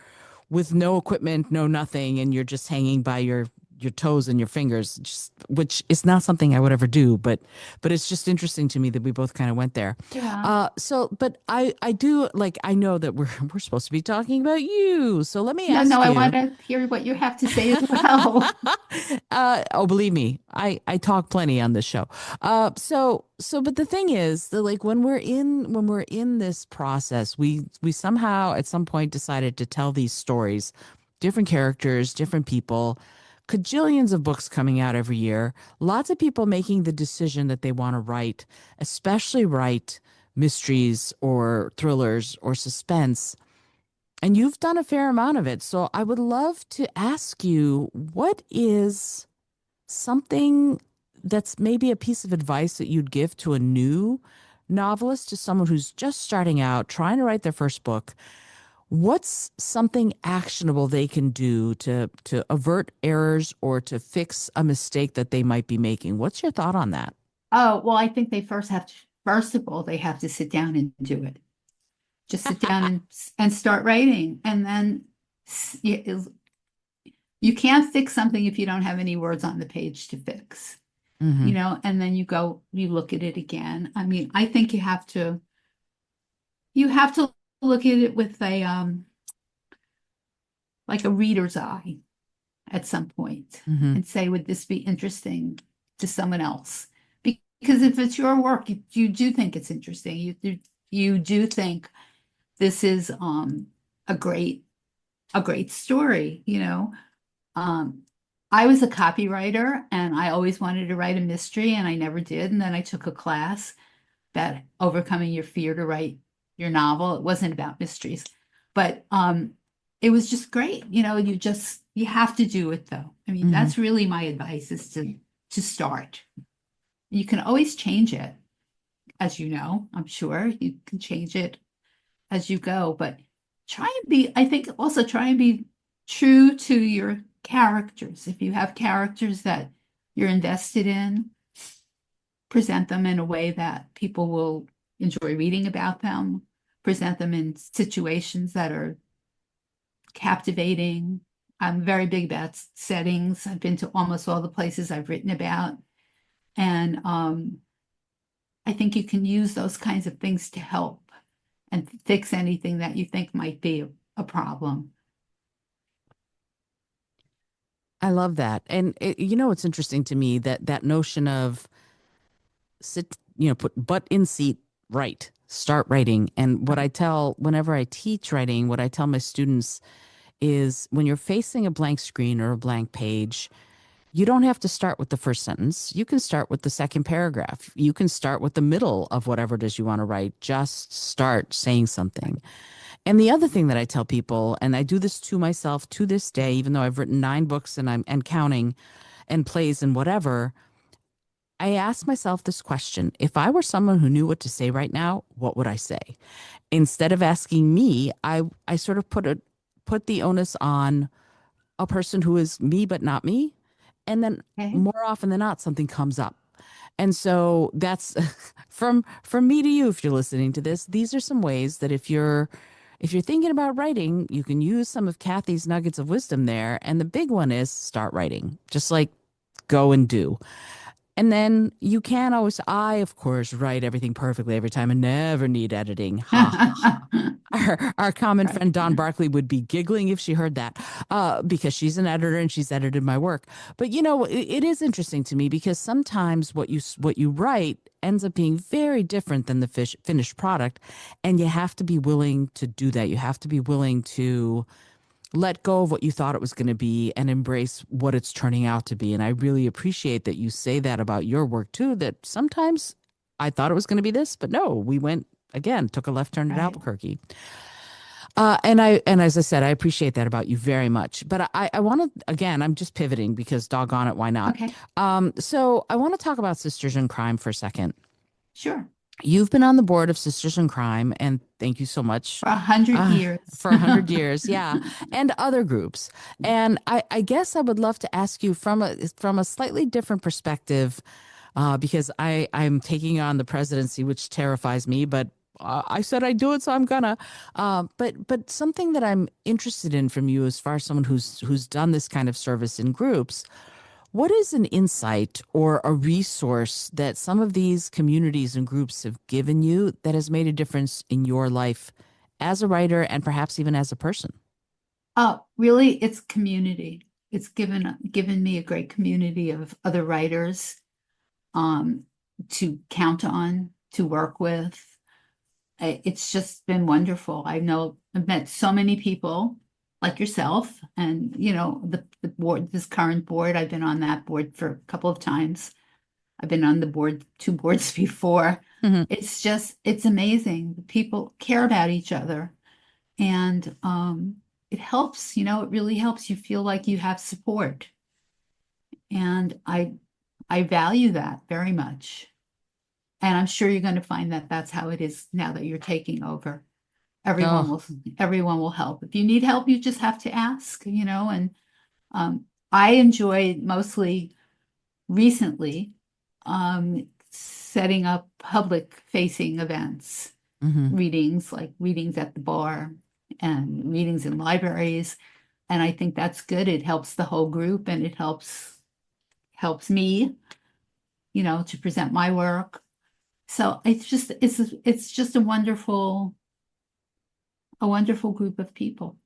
S2: with no equipment, no nothing, and you're just hanging by your toes and your fingers, just which is not something I would ever do, but it's just interesting to me that we both kind of went there.
S1: Yeah.
S2: But I do like I know that we're supposed to be talking about you, so let me
S1: No, no,
S2: ask
S1: I want
S2: you.
S1: to hear what you have to say as well.
S2: Oh, believe me, I talk plenty on this show. But the thing is that like when we're in this process, we somehow at some point decided to tell these stories, different characters, different people, cajillions of books coming out every year, lots of people making the decision that they want to write, especially write mysteries or thrillers or suspense. And you've done a fair amount of it. So I would love to ask you, what is something that's maybe a piece of advice that you'd give to a new novelist, to someone who's just starting out, trying to write their first book? What's something actionable they can do to avert errors or to fix a mistake that they might be making? What's your thought on that?
S1: Oh, well, I think they first of all, they have to sit down and do it. Just sit down and start writing. And then you can't fix something if you don't have any words on the page to fix,
S2: Mm-hmm.
S1: and then you look at it again. I mean, I think you have to look at it with a like a reader's eye at some point
S2: Mm-hmm.
S1: and say, would this be interesting to someone else? Because if it's your work, you do think it's interesting. You do think this is a great a great story, Um, I was a copywriter and I always wanted to write a mystery and I never did. And then I took a class about overcoming your fear to write your novel. It wasn't about mysteries, but it was just great. You have to do it though. I mean,
S2: Hmm.
S1: that's really my advice is to start. You can always change it, as you know, I'm sure you can change it as you go, but I think also try and be true to your characters. If you have characters that you're invested in, present them in a way that people will enjoy reading about them, present them in situations that are captivating. I'm very big about settings. I've been to almost all the places I've written about. And I think you can use those kinds of things to help and fix anything that you think might be a problem.
S2: I love that. And it's interesting to me that that notion of sit, put butt in seat, write, start writing. And what I
S1: Right.
S2: tell whenever I teach writing, what I tell my students is when you're facing a blank screen or a blank page, you don't have to start with the first sentence. You can start with the second paragraph. You can start with the middle of whatever it is you want to write. Just start saying
S1: Right.
S2: something. And the other thing that I tell people, and I do this to myself to this day, even though I've written 9 books and counting and plays and whatever, I ask myself this question. If I were someone who knew what to say right now, what would I say? Instead of asking me, I sort of put the onus on a person who is me but not me. And then
S1: Okay.
S2: more often than not, something comes up. And so that's from me to you, if you're listening to this, these are some ways that if you're thinking about writing, you can use some of Kathy's nuggets of wisdom there. And the big one is start writing. Just like go and do. And then you can always, I, of course, write everything perfectly every time and never need editing. Ha ha ha. Our common
S1: Right.
S2: friend Don Barkley would be giggling if she heard that, because she's an editor and she's edited my work. But it is interesting to me because sometimes what you write ends up being very different than the finished product, and you have to be willing to do that. You have to be willing to let go of what you thought it was going to be and embrace what it's turning out to be. And I really appreciate that you say that about your work too, that sometimes I thought it was going to be this, but no, we went again, took a left turn at
S1: Right.
S2: Albuquerque. And as I said, I appreciate that about you very much. But I want to again, I'm just pivoting because doggone it, why not?
S1: Okay.
S2: So I want to talk about Sisters in Crime for a second.
S1: Sure.
S2: You've been on the board of Sisters in Crime, and thank you so much
S1: For 100 years.
S2: for 100 years, yeah, and other groups. And I guess I would love to ask you from a slightly different perspective, because I'm taking on the presidency, which terrifies me, but. I said I'd do it, so I'm gonna. But something that I'm interested in from you, as far as someone who's done this kind of service in groups, what is an insight or a resource that some of these communities and groups have given you that has made a difference in your life as a writer and perhaps even as a person?
S1: Oh, really, it's community. It's given me a great community of other writers um to count on, to work with. It's just been wonderful. I've met so many people like yourself, and the board, this current board, I've been on that board for a couple of times. I've been on the board, two boards before.
S2: Mhm.
S1: It's amazing. People care about each other, and it helps. It really helps you feel like you have support, and I value that very much. And I'm sure you're going to find that that's how it is now that you're taking over. everyone
S2: Oh,
S1: will everyone will help. If you need help, you just have to ask, and um, I enjoy mostly recently setting up public facing events,
S2: hmm.
S1: readings like readings at the bar and readings in libraries. And I think that's good. It helps the whole group and it helps me, to present my work. So it's just a wonderful group of people.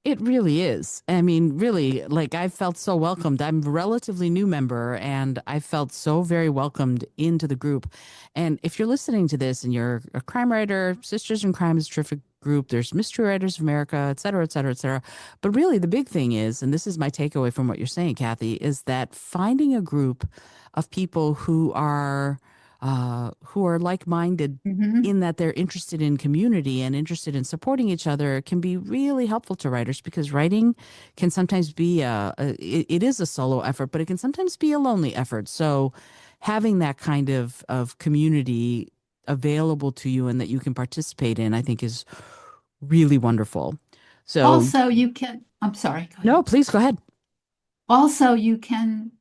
S2: It really is. I mean, really, like I've felt so welcomed. I'm a relatively new member and I felt so very welcomed into the group. And if you're listening to this and you're a crime writer, Sisters in Crime is a terrific group. There's Mystery Writers of America, et cetera, et cetera, et cetera. But really, the big thing is, and this is my takeaway from what you're saying, Kathy, is that finding a group of people who are who are like-minded
S1: Hmm.
S2: in that they're interested in community and interested in supporting each other can be really helpful to writers because writing can sometimes be it is a solo effort, but it can sometimes be a lonely effort. So having that kind of community available to you and that you can participate in, I think is really wonderful. So
S1: Also, I'm sorry, go
S2: no,
S1: ahead.
S2: please go ahead.
S1: Also, you can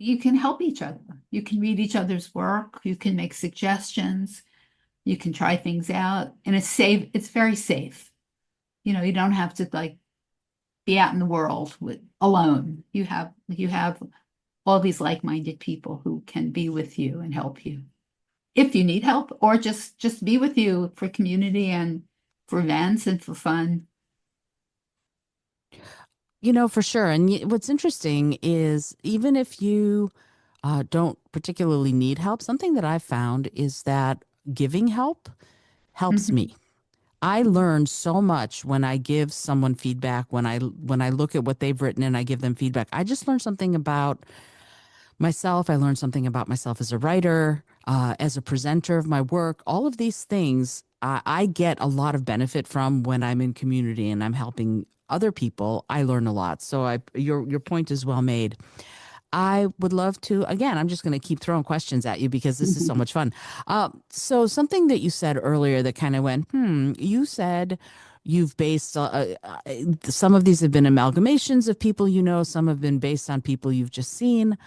S1: help each other. You can read each other's work. You can make suggestions. You can try things out, and it's safe. It's very safe. You don't have to like be out in the world alone. You have all these like-minded people who can be with you and help you if you need help, or just be with you for community and for events and for fun.
S2: For sure. And what's interesting is even if you don't particularly need help, something that I've found is that giving help helps
S1: Mhm.
S2: me. I learn so much when I give someone feedback, when I look at what they've written and I give them feedback. I just learned something about myself. I learned something about myself as a writer, as a presenter of my work. All of these things I get a lot of benefit from when I'm in community and I'm helping other people. I learn a lot. So your point is well made. I would love to, again, I'm just going to keep throwing questions at you because this is so much fun. So something that you said earlier that kind of went, you said you've based, some of these have been amalgamations of people you know, some have been based on people you've just seen.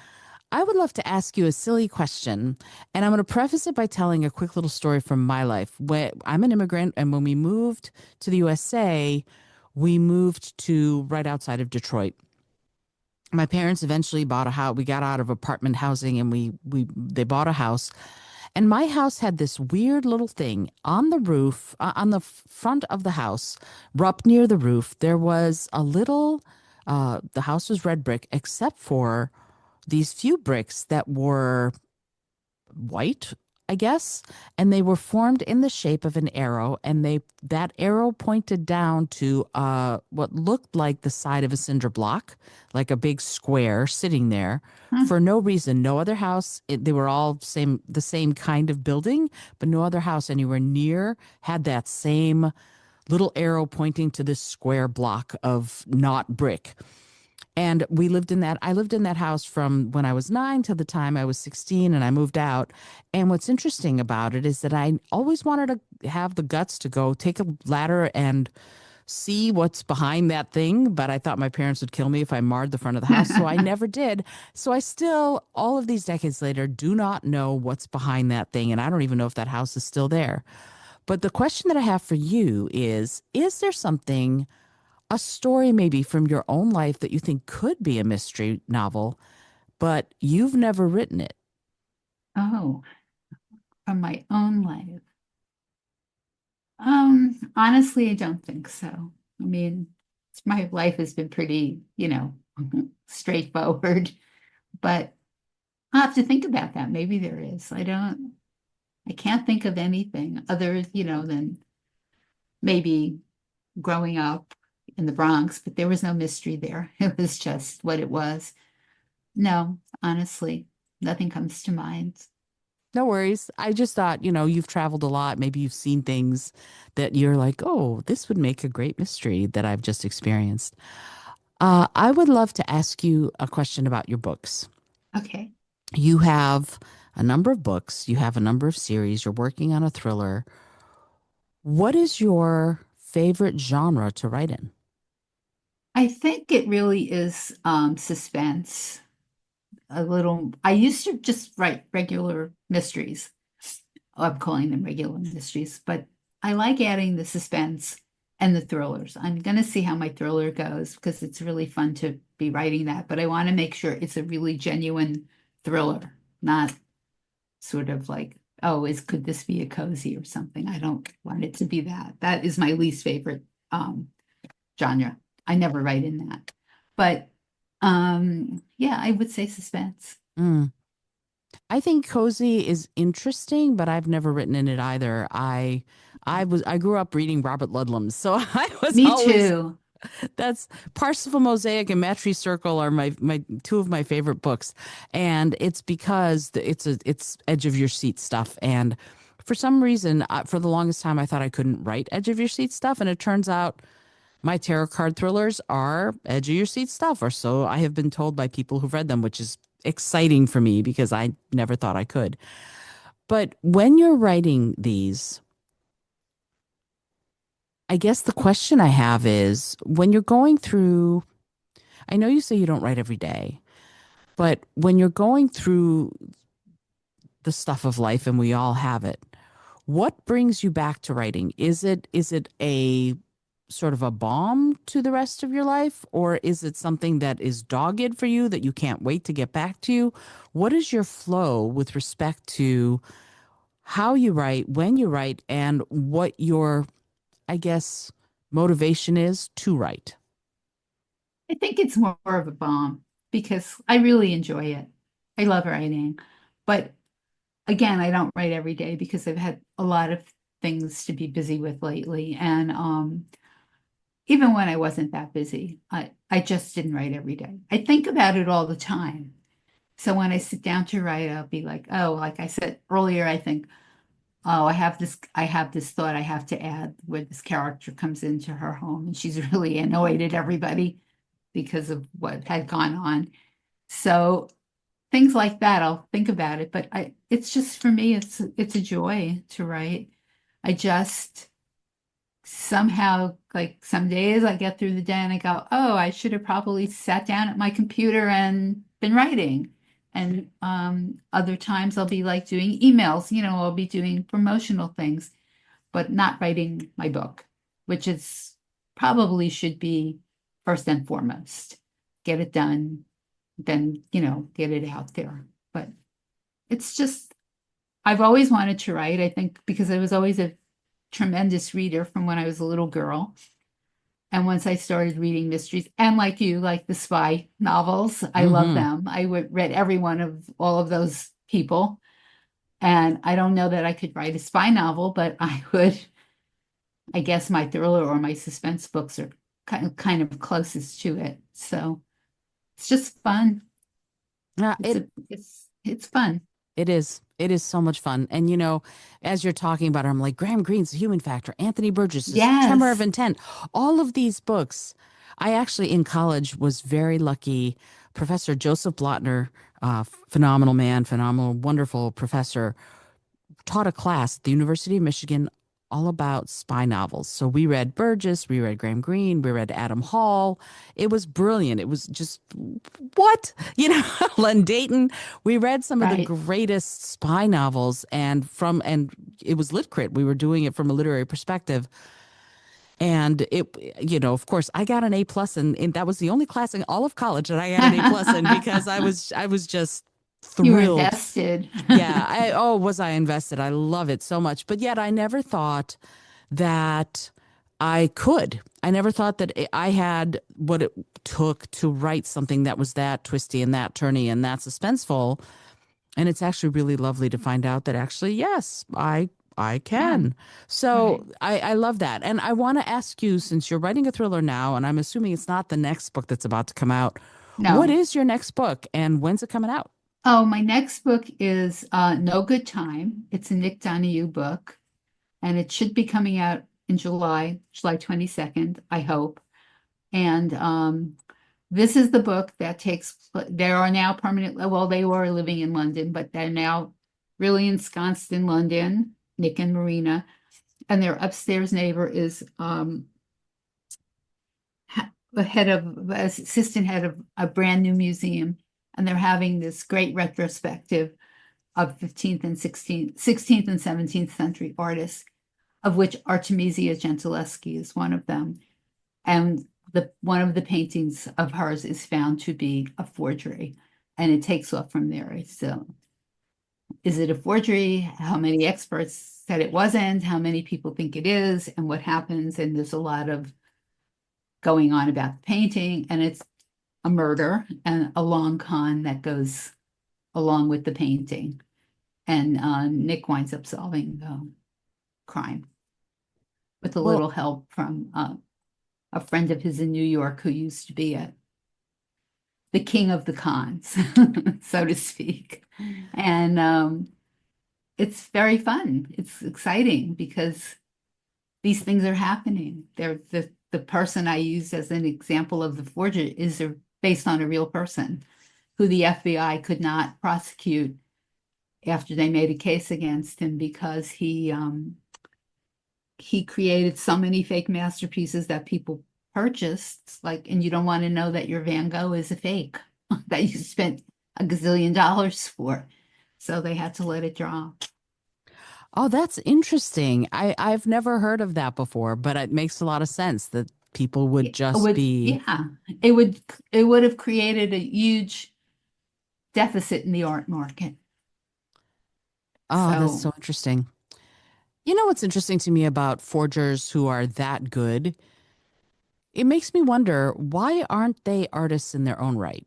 S2: I would love to ask you a silly question, and I'm going to preface it by telling a quick little story from my life. I'm an immigrant, and when we moved to the USA, we moved to right outside of Detroit. My parents eventually bought a house. We got out of apartment housing, and they bought a house. And my house had this weird little thing on the roof, on the front of the house, up near the roof. There was a little. The house was red brick, except for these few bricks that were white, I guess, and they were formed in the shape of an arrow, and that arrow pointed down to what looked like the side of a cinder block, like a big square sitting there
S1: Huh.
S2: for no reason. No other house, they were all the same kind of building, but no other house anywhere near had that same little arrow pointing to this square block of not brick. And I lived in that house from when I was 9 till the time I was 16 and I moved out. And what's interesting about it is that I always wanted to have the guts to go take a ladder and see what's behind that thing. But I thought my parents would kill me if I marred the front of the house. So I never did. So I still, all of these decades later, do not know what's behind that thing. And I don't even know if that house is still there. But the question that I have for you is there something, a story maybe from your own life that you think could be a mystery novel, but you've never written it?
S1: Oh, from my own life. Honestly, I don't think so. I mean, my life has been pretty, straightforward, but I'll have to think about that. Maybe there is. I can't think of anything other, than maybe growing up in the Bronx, but there was no mystery there. It was just what it was. No, honestly, nothing comes to mind.
S2: No worries. I just thought, you've traveled a lot. Maybe you've seen things that you're like, oh, this would make a great mystery that I've just experienced. I would love to ask you a question about your books.
S1: Okay.
S2: You have a number of books, you have a number of series, you're working on a thriller. What is your favorite genre to write in?
S1: I think it really is suspense. I used to just write regular mysteries. I'm calling them regular mysteries, but I like adding the suspense and the thrillers. I'm going to see how my thriller goes because it's really fun to be writing that, but I want to make sure it's a really genuine thriller, not sort of like, oh, could this be a cozy or something? I don't want it to be that. That is my least favorite genre. I never write in that. But yeah, I would say suspense.
S2: Mm. I think cozy is interesting, but I've never written in it either. I grew up reading Robert Ludlum, so I was
S1: Me
S2: always
S1: too.
S2: That's Parsifal Mosaic and Matry Circle are my two of my favorite books, and it's because it's edge of your seat stuff. And for some reason, for the longest time, I thought I couldn't write edge of your seat stuff, and it turns out my tarot card thrillers are edge of your seat stuff, or so I have been told by people who've read them, which is exciting for me because I never thought I could. But when you're writing these, I guess the question I have is when you're going through, I know you say you don't write every day, but when you're going through the stuff of life and we all have it, what brings you back to writing? Is it a sort of a balm to the rest of your life, or is it something that is dogged for you that you can't wait to get back to? What is your flow with respect to how you write, when you write, and what your, I guess, motivation is to write?
S1: I think it's more of a balm because I really enjoy it. I love writing. But again, I don't write every day because I've had a lot of things to be busy with lately. And even when I wasn't that busy, I just didn't write every day. I think about it all the time. So when I sit down to write, I'll be like, oh, like I said earlier, I think, oh, I have this thought I have to add where this character comes into her home and she's really annoyed at everybody because of what had gone on. So things like that, I'll think about it. But it's just for me, it's a joy to write. I just somehow, like some days I get through the day and I go, oh, I should have probably sat down at my computer and been writing. And other times I'll be like doing emails, I'll be doing promotional things, but not writing my book, which is probably should be first and foremost. Get it done, then, get it out there. But it's just, I've always wanted to write, I think, because I was always a tremendous reader from when I was a little girl. And once I started reading mysteries, and like you, like the spy novels, I love
S2: Mm-hmm.
S1: them. Read every one of all of those people. And I don't know that I could write a spy novel, but I would, I guess my thriller or my suspense books are kind of closest to it. So it's just fun.
S2: Yeah,
S1: It's a it's fun.
S2: it is. It is so much fun. And as you're talking about it, I'm like, Graham Greene's The Human Factor, Anthony Burgess's Tremor of
S1: Yes,
S2: Intent, all of these books. I actually in college was very lucky. Professor Joseph Blotner, phenomenal man, phenomenal, wonderful professor, taught a class at the University of Michigan all about spy novels. So we read Burgess, we read Graham Greene, we read Adam Hall. It was brilliant. It was just what? Len Dayton. We read some of the
S1: right.
S2: greatest spy novels and it was lit crit. We were doing it from a literary perspective. And of course, I got an A plus, and that was the only class in all of college that I got an A plus in because I was just
S1: You were
S2: thrilled.
S1: invested.
S2: Yeah, was I invested? I love it so much. But yet I never thought that I could. I never thought that I had what it took to write something that was that twisty and that turny and that suspenseful. And it's actually really lovely to find out that actually, yes, I
S1: Yeah,
S2: can. So
S1: right.
S2: I love that. And I want to ask you, since you're writing a thriller now, and I'm assuming it's not the next book that's about to come out, what
S1: No.
S2: is your next book and when's it coming out?
S1: Oh, my next book is No Good Time. It's a Nick Donahue book, and it should be coming out in July 22nd, I hope. And this is the book that they are now well, they were living in London, but they're now really ensconced in London, Nick and Marina. And their upstairs neighbor is the assistant head of a brand new museum. And they're having this great retrospective of 15th and 16th and 17th century artists, of which Artemisia Gentileschi is one of them. And one of the paintings of hers is found to be a forgery, and it takes off from there. So, is it a forgery? How many experts said it wasn't? How many people think it is? And what happens? And there's a lot of going on about the painting, and it's a murder and a long con that goes along with the painting. And Nick winds up solving the crime with a
S2: Well,
S1: little help from a friend of his in New York who used to be the king of the cons, so to speak. And it's very fun. It's exciting because these things are happening. The person I used as an example of the forger is based on a real person who the FBI could not prosecute after they made a case against him because he created so many fake masterpieces that people purchased, like, and you don't want to know that your Van Gogh is a fake that you spent a gazillion dollars for. So they had to let it drop.
S2: Oh, that's interesting. I've never heard of that before, but it makes a lot of sense that people would
S1: It
S2: just
S1: would,
S2: be,
S1: yeah, it would it would have created a huge deficit in the art market.
S2: oh, that's
S1: So
S2: so interesting. You know what's interesting to me about forgers who are that good? It makes me wonder, why aren't they artists in their own right?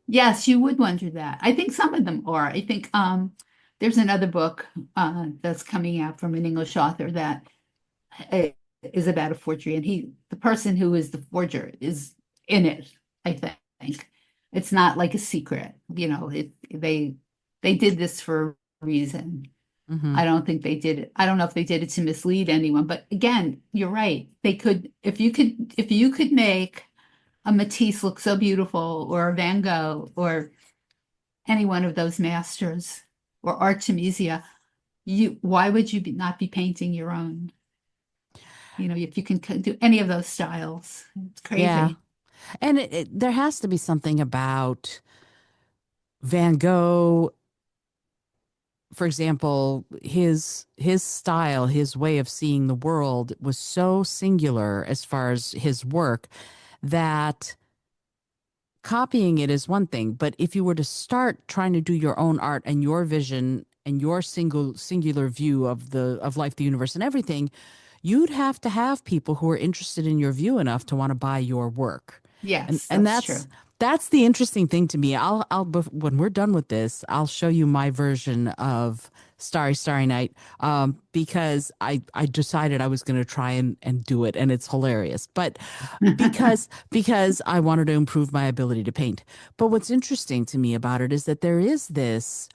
S1: yes, you would wonder that. I think some of them are. I think there's another book that's coming out from an English author that uh, is about a forgery, and the person who is the forger is in it, I think. It's not like a secret, they did this for a reason.
S2: Hmm.
S1: I don't think they did it. I don't know if they did it to mislead anyone, but again, you're right. They could, if you could make a Matisse look so beautiful, or a Van Gogh, or any one of those masters, or Artemisia, why would you not be painting your own? If you can do any of those styles, it's
S2: Yeah.
S1: crazy.
S2: And there has to be something about Van Gogh, for example, his style, his way of seeing the world was so singular as far as his work that copying it is one thing, but if you were to start trying to do your own art and your vision and your singular view of life, the universe, and everything, you'd have to have people who are interested in your view enough to want to buy your work. And
S1: Yes,
S2: and
S1: that's
S2: that's
S1: true.
S2: that's the interesting thing to me. When we're done with this, I'll show you my version of Starry Night, because I decided I was going to try and do it, and it's hilarious. But because I wanted to improve my ability to paint. But what's interesting to me about it is that there is this,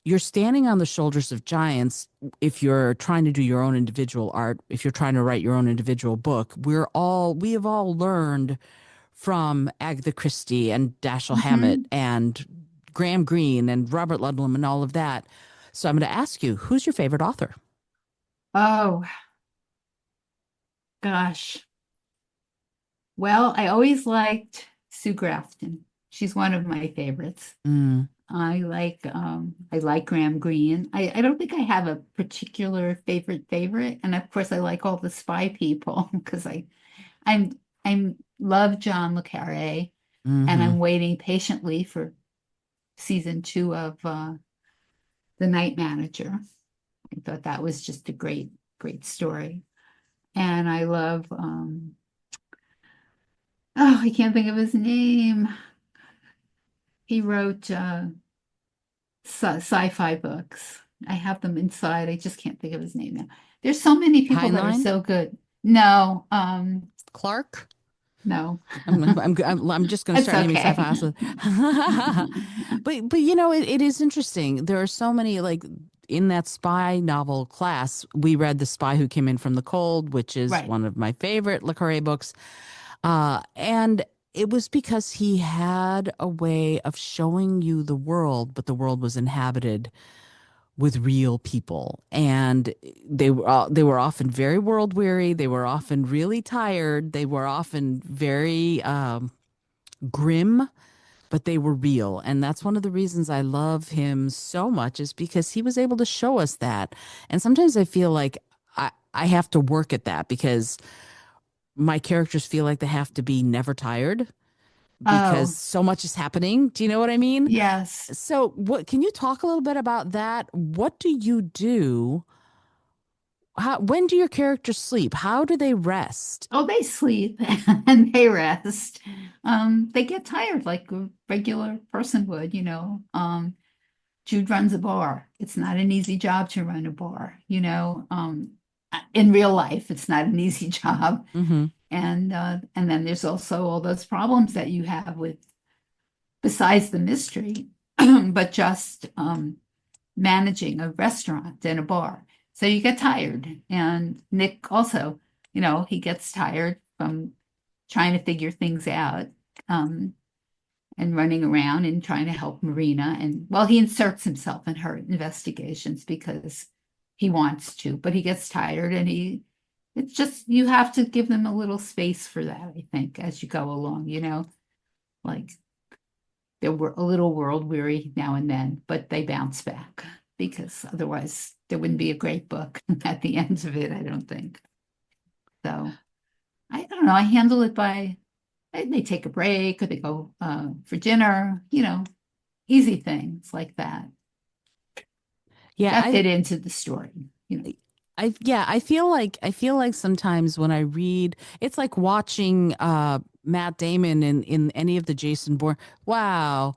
S2: you're standing on the shoulders of giants if you're trying to do your own individual art, if you're trying to write your own individual book. We have all learned from Agatha Christie and Dashiell Hammett
S1: Hmm.
S2: and Graham Greene and Robert Ludlum and all of that. So I'm going to ask you, who's your favorite author?
S1: Oh, gosh. Well, I always liked Sue Grafton. She's one of my favorites.
S2: Mm,
S1: I like Graham Greene. I don't think I have a particular favorite. And of course I like all the spy people because I'm love John le Carre, and
S2: hmm.
S1: I'm waiting patiently for season 2 of The Night Manager. I thought that was just a great story. And I love oh, I can't think of his name. He wrote sci-fi books. I have them inside. I just can't think of his name now. There's so many people that are
S2: Heinlein?
S1: so good. No,
S2: Clark?
S1: no.
S2: I'm just going to
S1: It's
S2: start naming
S1: okay.
S2: sci-fi authors. But it is interesting. There are so many, like, in that spy novel class. We read The Spy Who Came In From the Cold, which is
S1: Right.
S2: one of my favorite Le Carre books. And it was because he had a way of showing you the world, but the world was inhabited with real people, and they were often very world weary. They were often really tired. They were often very grim, but they were real. And that's one of the reasons I love him so much, is because he was able to show us that. And sometimes I feel like I have to work at that because my characters feel like they have to be never tired because
S1: Oh,
S2: so much is happening. Do you know what I mean?
S1: yes.
S2: So, what can you talk a little bit about that? What do you do? When do your characters sleep? How do they rest?
S1: Oh, they sleep and they rest. They get tired like a regular person would. Jude runs a bar. It's not an easy job to run a bar. In real life, it's not an easy job.
S2: Mm-hmm.
S1: And then there's also all those problems that you have with besides the mystery, but just managing a restaurant and a bar. So you get tired. And Nick also, he gets tired from trying to figure things out, um, and running around and trying to help Marina. And well, he inserts himself in her investigations because he wants to, but he gets tired and it's just, you have to give them a little space for that, I think, as you go along, like they were a little world weary now and then, but they bounce back because otherwise there wouldn't be a great book at the end of it, I don't think. So I don't know. I handle it by they take a break or they go for dinner, easy things like that
S2: Yeah,
S1: that fit into the story.
S2: I feel like sometimes when I read, it's like watching Matt Damon in any of the Jason Bourne. Wow,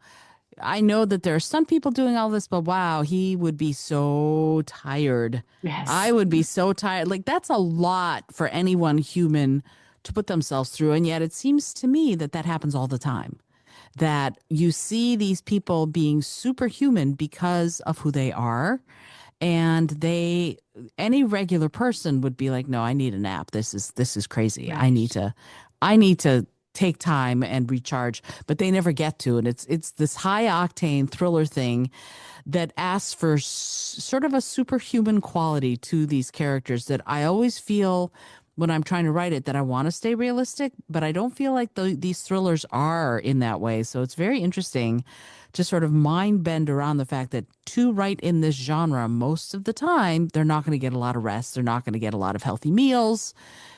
S2: I know that there are some people doing all this, but wow, he would be so tired. I
S1: Yes.
S2: would be so tired. Like that's a lot for anyone human to put themselves through, and yet it seems to me that that happens all the time. That you see these people being superhuman because of who they are, and any regular person would be like, no, I need a nap. This is crazy. i need
S1: Right.
S2: to i need to take time and recharge, but they never get to. And it's this high octane thriller thing that asks for sort of a superhuman quality to these characters that I always feel when I'm trying to write it, that I want to stay realistic, but I don't feel like these thrillers are in that way. So it's very interesting to sort of mind bend around the fact that to write in this genre, most of the time, they're not going to get a lot of rest. They're not going to get a lot of healthy meals.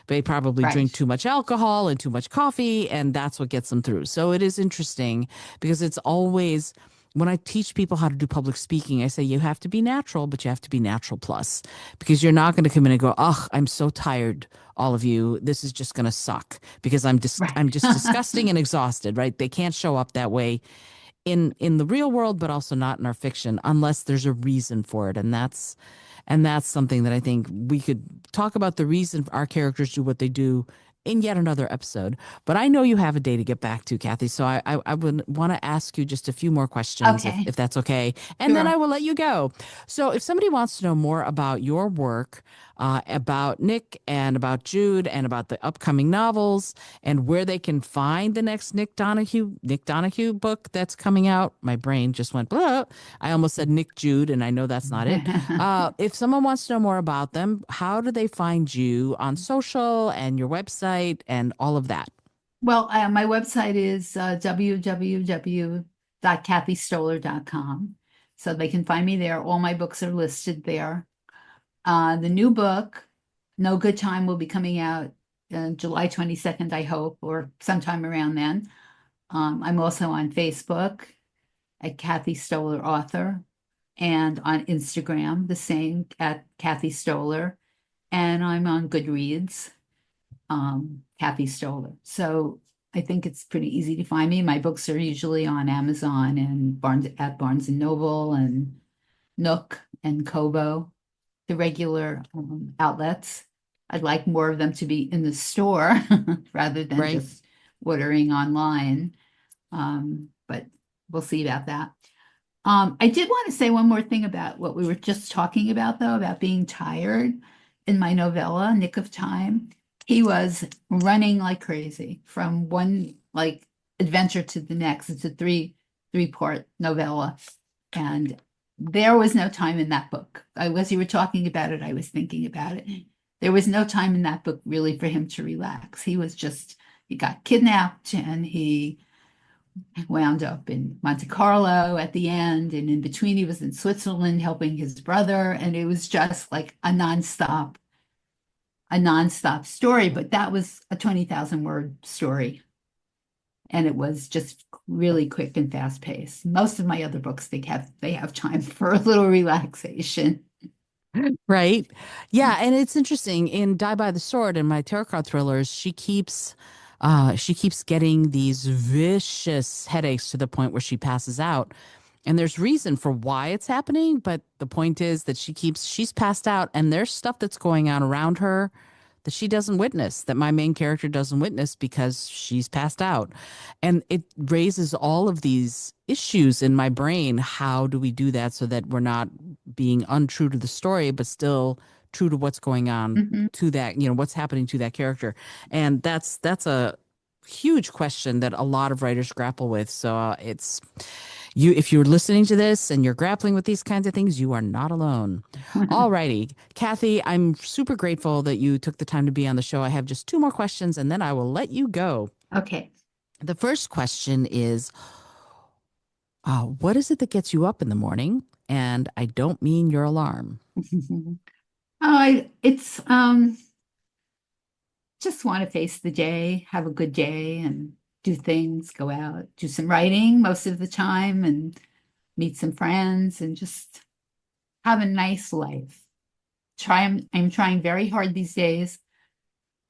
S2: They probably drink
S1: Right.
S2: too much alcohol and too much coffee, and that's what gets them through. So it is interesting because it's always when I teach people how to do public speaking, I say you have to be natural, but you have to be natural plus because you're not going to come in and go, "Oh, I'm so tired, all of you. This is just going to suck because I'm
S1: Right.
S2: just disgusting and exhausted." Right? They can't show up that way in the real world, but also not in our fiction unless there's a reason for it, and that's something that I think we could talk about the reason our characters do what they do in yet another episode. But I know you have a day to get back to, Kathy. So I would want to ask you just a few more questions
S1: Okay.
S2: if that's okay. And then I
S1: Sure.
S2: will let you go. So if somebody wants to know more about your work, about Nick and about Jude and about the upcoming novels and where they can find the next Nick Donahue book that's coming out. My brain just went blah. I almost said Nick Jude, and I know that's not it. If someone wants to know more about them, how do they find you on social and your website and all of that?
S1: Well, my website is www.cathystoler.com. So they can find me there. All my books are listed there. The new book, No Good Time, will be coming out July 22nd, I hope, or sometime around then. I'm also on Facebook at Cathi Stoler Author and on Instagram, the same at Cathi Stoler. And I'm on Goodreads, Cathi Stoler. So I think it's pretty easy to find me. My books are usually on Amazon and Barnes and Noble and Nook and Kobo, the regular outlets. I'd like more of them to be in the store rather than
S2: Right?
S1: just ordering online. But we'll see about that. I did want to say one more thing about what we were just talking about, though, about being tired. In my novella, Nick of Time, he was running like crazy from one like adventure to the next. It's a three-part novella, and there was no time in that book. As you were talking about it, I was thinking about it. There was no time in that book really for him to relax. He got kidnapped and he wound up in Monte Carlo at the end, and in between he was in Switzerland helping his brother, and it was just like a nonstop story. But that was a 20,000 word story, and it was just really quick and fast paced. Most of my other books, they have time for a little relaxation.
S2: Right. Yeah, and it's interesting in Die by the Sword and my tarot card thrillers, she keeps getting these vicious headaches to the point where she passes out. And there's reason for why it's happening, but the point is that she's passed out and there's stuff that's going on around her that she doesn't witness, that my main character doesn't witness because she's passed out. And it raises all of these issues in my brain. How do we do that so that we're not being untrue to the story, but still true to what's going on
S1: Hmm.
S2: to that, what's happening to that character? And that's a huge question that a lot of writers grapple with. So it's you, if you're listening to this and you're grappling with these kinds of things, you are not alone. All righty. Cathi, I'm super grateful that you took the time to be on the show. I have just two more questions and then I will let you go.
S1: Okay.
S2: The first question is, what is it that gets you up in the morning? And I don't mean your alarm.
S1: It's just want to face the day, have a good day, and do things, go out, do some writing most of the time, and meet some friends, and just have a nice life. I'm trying very hard these days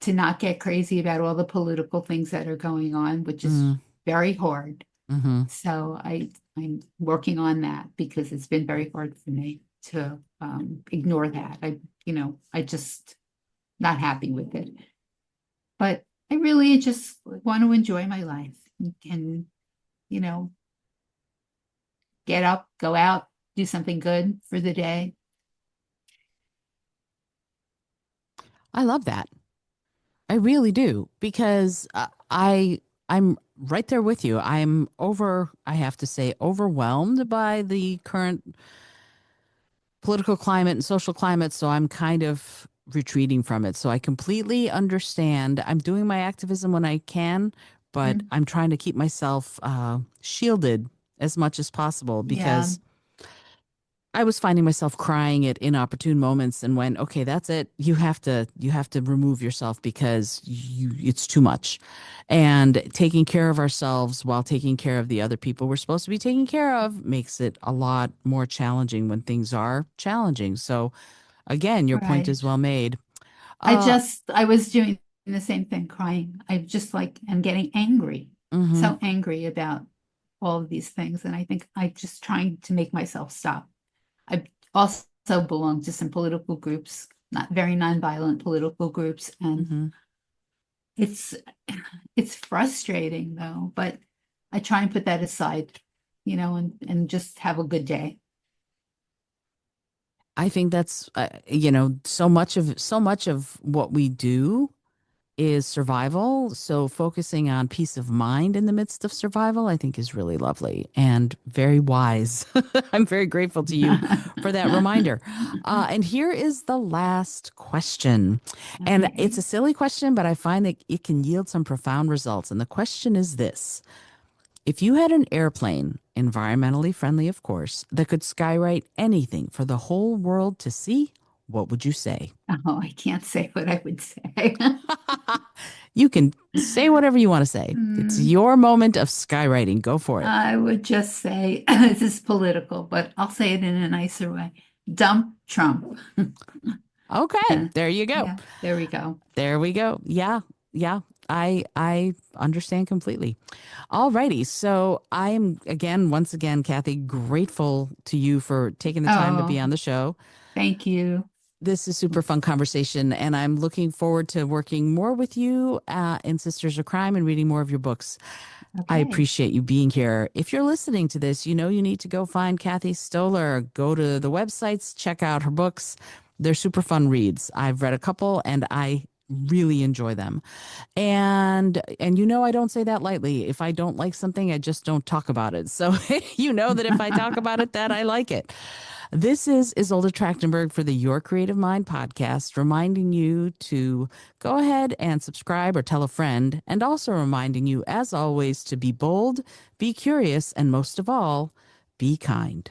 S1: to not get crazy about all the political things that are going on, which is
S2: Mm,
S1: very hard.
S2: hmm
S1: So I'm working on that because it's been very hard for me to ignore that. I just not happy with it. But I really just want to enjoy my life and, you know, get up, go out, do something good for the day.
S2: I love that. I really do because I'm right there with you. I have to say, overwhelmed by the current political climate and social climate. So I'm kind of retreating from it. So I completely understand. I'm doing my activism when I can, but
S1: Mm,
S2: I'm trying to keep myself shielded as much as possible
S1: yeah,
S2: because I was finding myself crying at inopportune moments and went, okay, that's it. You have to remove yourself because it's too much. And taking care of ourselves while taking care of the other people we're supposed to be taking care of makes it a lot more challenging when things are challenging. So again, your point
S1: right.
S2: is well made. Uh
S1: I was doing the same thing, crying. I just like am getting angry,
S2: mhm.
S1: so angry about all of these things. And I think I'm just trying to make myself stop. I also belong to some political groups, not very nonviolent political groups, and
S2: Mhm.
S1: it's it's frustrating though, but I try and put that aside, and just have a good day.
S2: I think that's so much of what we do is survival. So focusing on peace of mind in the midst of survival, I think is really lovely and very wise. I'm very grateful to you for that reminder. And here is the last question. And
S1: Okay.
S2: it's a silly question, but I find that it can yield some profound results. And the question is this. If you had an airplane, environmentally friendly, of course, that could skywrite anything for the whole world to see, what would you say?
S1: Oh, I can't say what I would say.
S2: You can say whatever you want to say. It's
S1: Hmm,
S2: your moment of skywriting. Go for it.
S1: I would just say this is political, but I'll say it in a nicer way. Dump Trump.
S2: Okay, there you go.
S1: Yeah, there we go.
S2: There we go. Yeah, yeah. I understand completely. All righty. So I'm once again, Cathi, grateful to you for taking the time to be
S1: Oh,
S2: on the show.
S1: thank you.
S2: This is super fun conversation, and I'm looking forward to working more with you in Sisters of Crime and reading more of your books. I
S1: Okay.
S2: appreciate you being here. If you're listening to this, you know you need to go find Cathi Stoler. Go to the websites, check out her books. They're super fun reads. I've read a couple and I really enjoy them. And I don't say that lightly. If I don't like something, I just don't talk about it. So you know that if I talk about it, that I like it. This is Isolde Trachtenberg for the Your Creative Mind podcast, reminding you to go ahead and subscribe or tell a friend, and also reminding you, as always, to be bold, be curious, and most of all, be kind.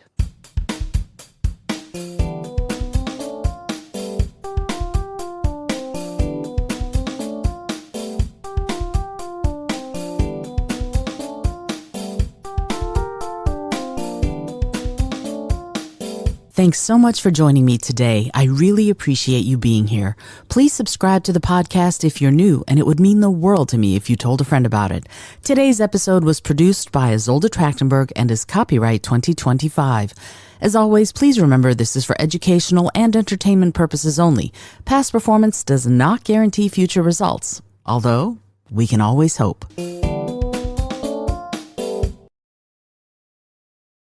S2: Thanks so much for joining me today. I really appreciate you being here. Please subscribe to the podcast if you're new, and it would mean the world to me if you told a friend about it. Today's episode was produced by Isolde Trachtenberg and is copyright 2025. As always, please remember this is for educational and entertainment purposes only. Past performance does not guarantee future results, although we can always hope.